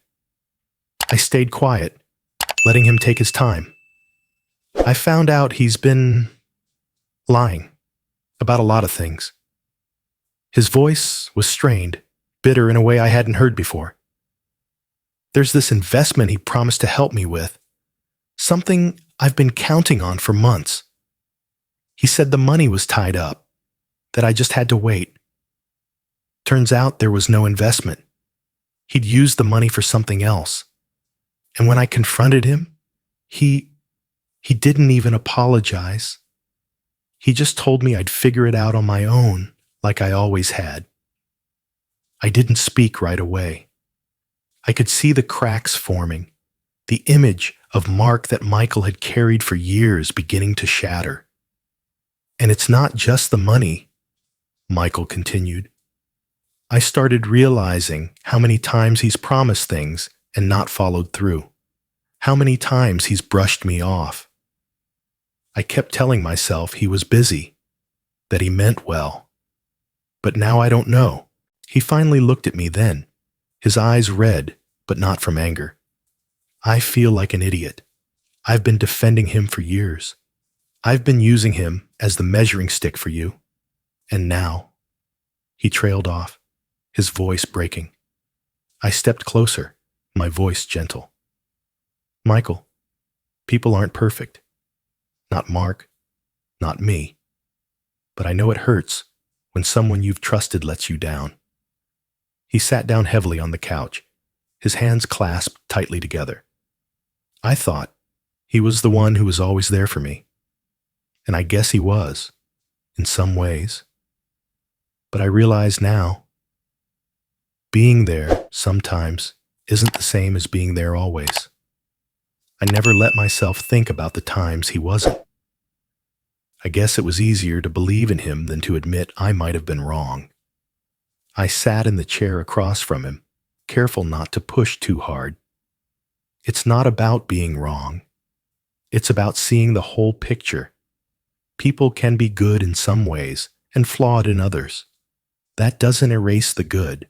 I stayed quiet, letting him take his time. I found out he's been lying about a lot of things. His voice was strained, bitter in a way I hadn't heard before. There's this investment he promised to help me with, something I've been counting on for months. He said the money was tied up, that I just had to wait. Turns out there was no investment. He'd used the money for something else. And when I confronted him, he didn't even apologize. He just told me I'd figure it out on my own, like I always had. I didn't speak right away. I could see the cracks forming, the image of Mark that Michael had carried for years beginning to shatter. And it's not just the money, Michael continued. I started realizing how many times he's promised things and not followed through. How many times he's brushed me off. I kept telling myself he was busy, that he meant well. But now I don't know. He finally looked at me then, his eyes red, but not from anger. I feel like an idiot. I've been defending him for years. I've been using him as the measuring stick for you. And now, he trailed off, his voice breaking. I stepped closer, my voice gentle. Michael, people aren't perfect. Not Mark, not me. But I know it hurts when someone you've trusted lets you down. He sat down heavily on the couch, his hands clasped tightly together. I thought he was the one who was always there for me. And I guess he was, in some ways. But I realize now, being there sometimes isn't the same as being there always. I never let myself think about the times he wasn't. I guess it was easier to believe in him than to admit I might have been wrong. I sat in the chair across from him, careful not to push too hard. It's not about being wrong. It's about seeing the whole picture. People can be good in some ways and flawed in others. That doesn't erase the good,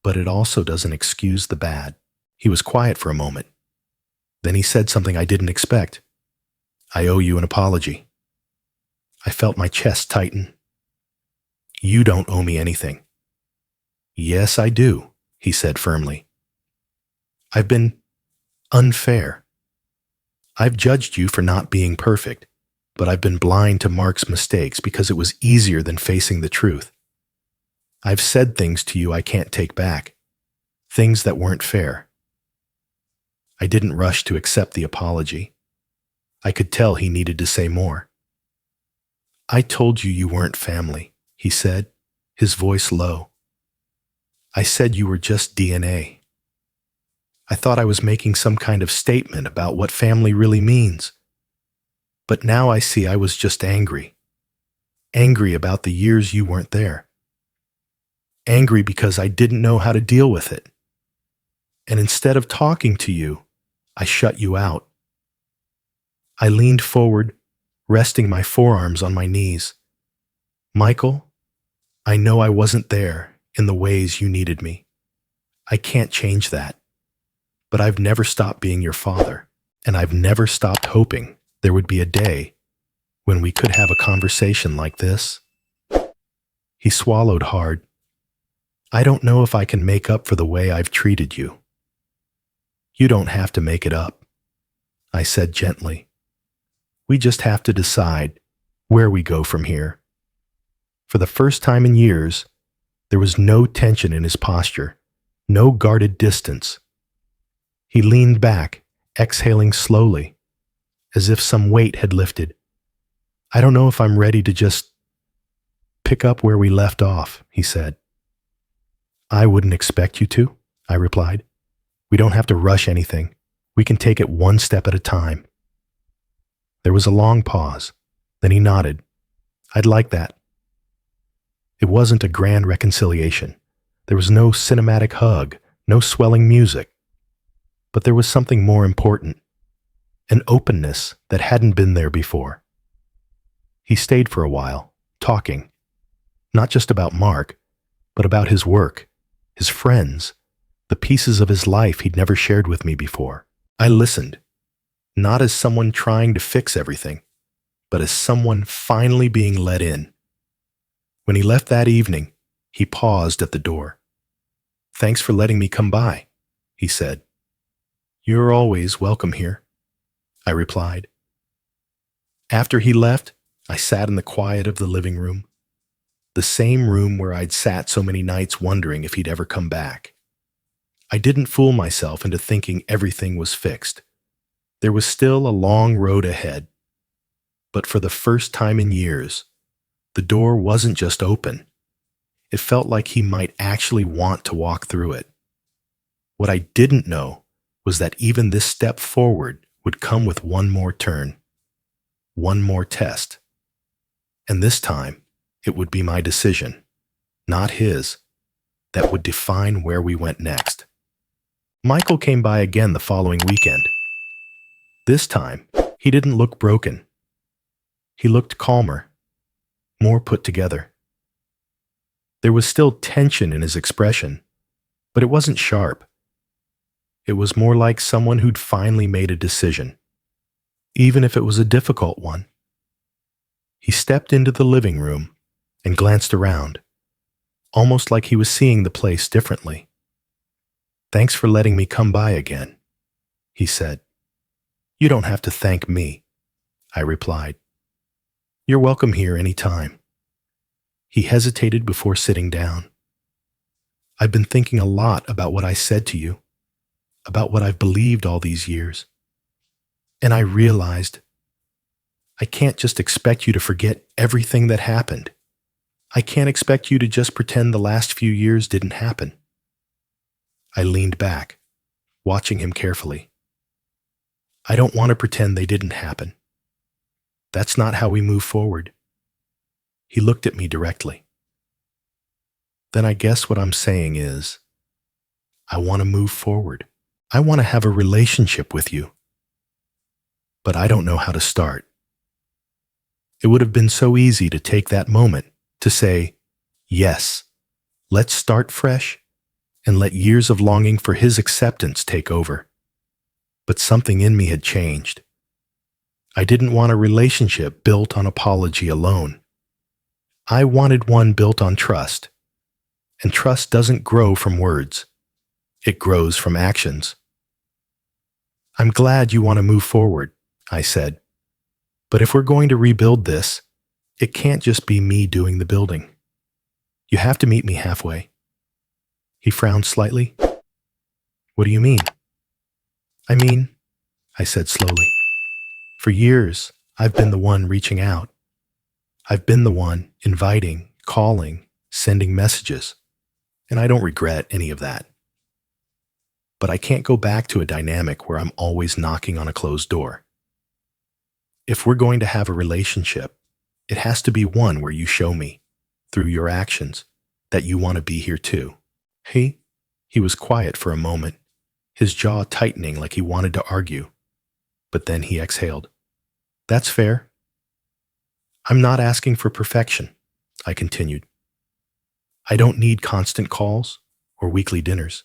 but it also doesn't excuse the bad. He was quiet for a moment. Then he said something I didn't expect. I owe you an apology. I felt my chest tighten. You don't owe me anything. Yes, I do, he said firmly. I've been unfair. I've judged you for not being perfect, but I've been blind to Mark's mistakes because it was easier than facing the truth. I've said things to you I can't take back, things that weren't fair. I didn't rush to accept the apology. I could tell he needed to say more. I told you you weren't family, he said, his voice low. I said you were just DNA. I thought I was making some kind of statement about what family really means. But now I see I was just angry. Angry about the years you weren't there. Angry because I didn't know how to deal with it. And instead of talking to you, I shut you out. I leaned forward, resting my forearms on my knees. Michael, I know I wasn't there in the ways you needed me. I can't change that. But I've never stopped being your father, and I've never stopped hoping there would be a day when we could have a conversation like this. He swallowed hard. I don't know if I can make up for the way I've treated you. You don't have to make it up, I said gently. We just have to decide where we go from here. For the first time in years, there was no tension in his posture, no guarded distance. He leaned back, exhaling slowly, as if some weight had lifted. I don't know if I'm ready to just pick up where we left off, he said. I wouldn't expect you to, I replied. We don't have to rush anything. We can take it one step at a time. There was a long pause. Then he nodded. I'd like that. It wasn't a grand reconciliation. There was no cinematic hug, no swelling music. But there was something more important, an openness that hadn't been there before. He stayed for a while, talking, not just about Mark, but about his work, his friends, the pieces of his life he'd never shared with me before. I listened, not as someone trying to fix everything, but as someone finally being let in. When he left that evening, he paused at the door. Thanks for letting me come by, he said. You're always welcome here, I replied. After he left, I sat in the quiet of the living room, the same room where I'd sat so many nights wondering if he'd ever come back. I didn't fool myself into thinking everything was fixed. There was still a long road ahead. But for the first time in years, the door wasn't just open. It felt like he might actually want to walk through it. What I didn't know was that even this step forward would come with one more turn, one more test. And this time, it would be my decision, not his, that would define where we went next. Michael came by again the following weekend. This time, he didn't look broken. He looked calmer, more put together. There was still tension in his expression, but it wasn't sharp. It was more like someone who'd finally made a decision, even if it was a difficult one. He stepped into the living room and glanced around, almost like he was seeing the place differently. Thanks for letting me come by again, he said. You don't have to thank me, I replied. You're welcome here any time. He hesitated before sitting down. I've been thinking a lot about what I said to you, about what I've believed all these years. And I realized I can't just expect you to forget everything that happened. I can't expect you to just pretend the last few years didn't happen. I leaned back, watching him carefully. I don't want to pretend they didn't happen. That's not how we move forward. He looked at me directly. Then I guess what I'm saying is, I want to move forward. I want to have a relationship with you. But I don't know how to start. It would have been so easy to take that moment to say, yes, let's start fresh and let years of longing for his acceptance take over. But something in me had changed. I didn't want a relationship built on apology alone. I wanted one built on trust. And trust doesn't grow from words. It grows from actions. I'm glad you want to move forward, I said. But if we're going to rebuild this, it can't just be me doing the building. You have to meet me halfway. He frowned slightly. What do you mean? I mean, I said slowly, for years, I've been the one reaching out. I've been the one inviting, calling, sending messages, and I don't regret any of that. But I can't go back to a dynamic where I'm always knocking on a closed door. If we're going to have a relationship, it has to be one where you show me, through your actions, that you want to be here too. He was quiet for a moment, his jaw tightening like he wanted to argue. But then he exhaled. That's fair. I'm not asking for perfection, I continued. I don't need constant calls or weekly dinners,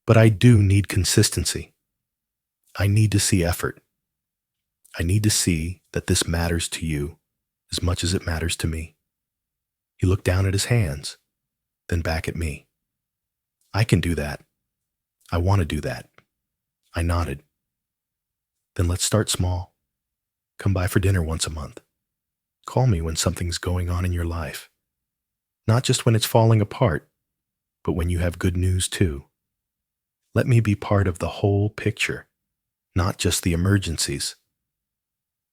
but I do need consistency. I need to see effort. I need to see that this matters to you as much as it matters to me. He looked down at his hands, then back at me. I can do that. I want to do that. I nodded. Then let's start small. Come by for dinner once a month. Call me when something's going on in your life. Not just when it's falling apart, but when you have good news too. Let me be part of the whole picture, not just the emergencies.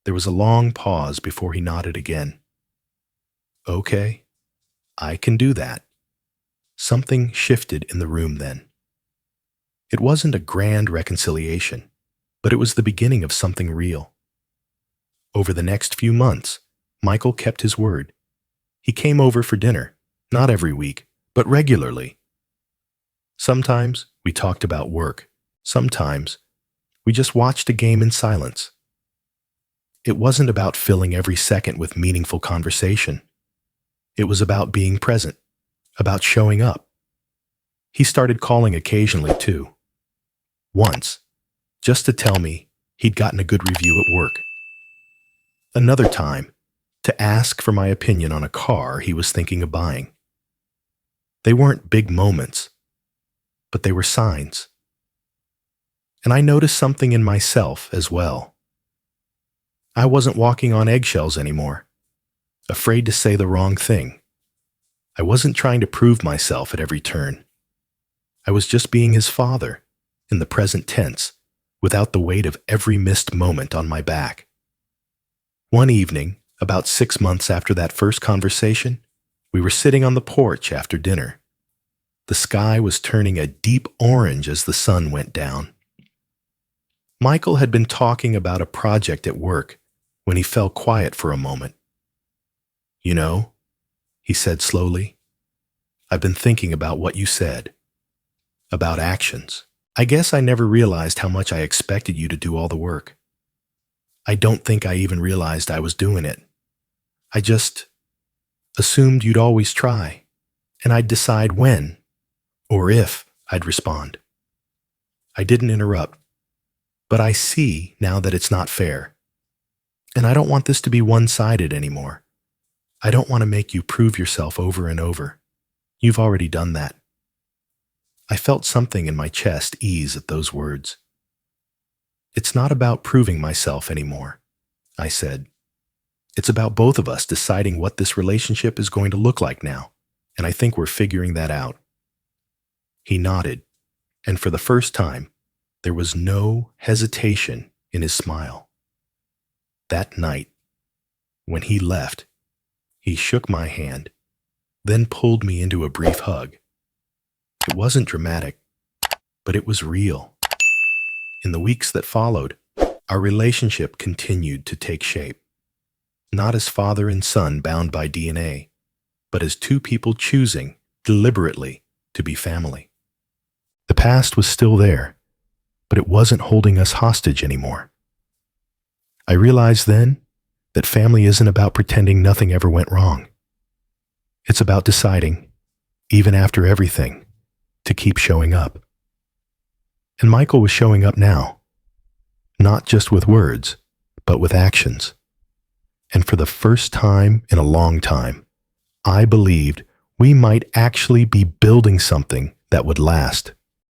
There was a long pause before he nodded again. Okay, I can do that. Something shifted in the room then. It wasn't a grand reconciliation, but it was the beginning of something real. Over the next few months, Michael kept his word. He came over for dinner, not every week, but regularly. Sometimes we talked about work. Sometimes we just watched a game in silence. It wasn't about filling every second with meaningful conversation. It was about being present, about showing up. He started calling occasionally too. Once, just to tell me he'd gotten a good review at work. Another time, to ask for my opinion on a car he was thinking of buying. They weren't big moments, but they were signs. And I noticed something in myself as well. I wasn't walking on eggshells anymore, afraid to say the wrong thing. I wasn't trying to prove myself at every turn. I was just being his father, in the present tense, without the weight of every missed moment on my back. One evening, about 6 months after that first conversation, we were sitting on the porch after dinner. The sky was turning a deep orange as the sun went down. Michael had been talking about a project at work when he fell quiet for a moment. You know, he said slowly, I've been thinking about what you said, about actions. I guess I never realized how much I expected you to do all the work. I don't think I even realized I was doing it. I just assumed you'd always try, and I'd decide when, or if, I'd respond. I didn't interrupt, but I see now that it's not fair. And I don't want this to be one-sided anymore. I don't want to make you prove yourself over and over. You've already done that. I felt something in my chest ease at those words. It's not about proving myself anymore, I said. It's about both of us deciding what this relationship is going to look like now, and I think we're figuring that out. He nodded, and for the first time, there was no hesitation in his smile. That night, when he left, he shook my hand, then pulled me into a brief hug. It wasn't dramatic, but it was real. In the weeks that followed, our relationship continued to take shape. Not as father and son bound by DNA, but as two people choosing, deliberately, to be family. The past was still there, but it wasn't holding us hostage anymore. I realized then that family isn't about pretending nothing ever went wrong. It's about deciding, even after everything, to keep showing up. And Michael was showing up now, not just with words, but with actions. And for the first time in a long time, I believed we might actually be building something that would last.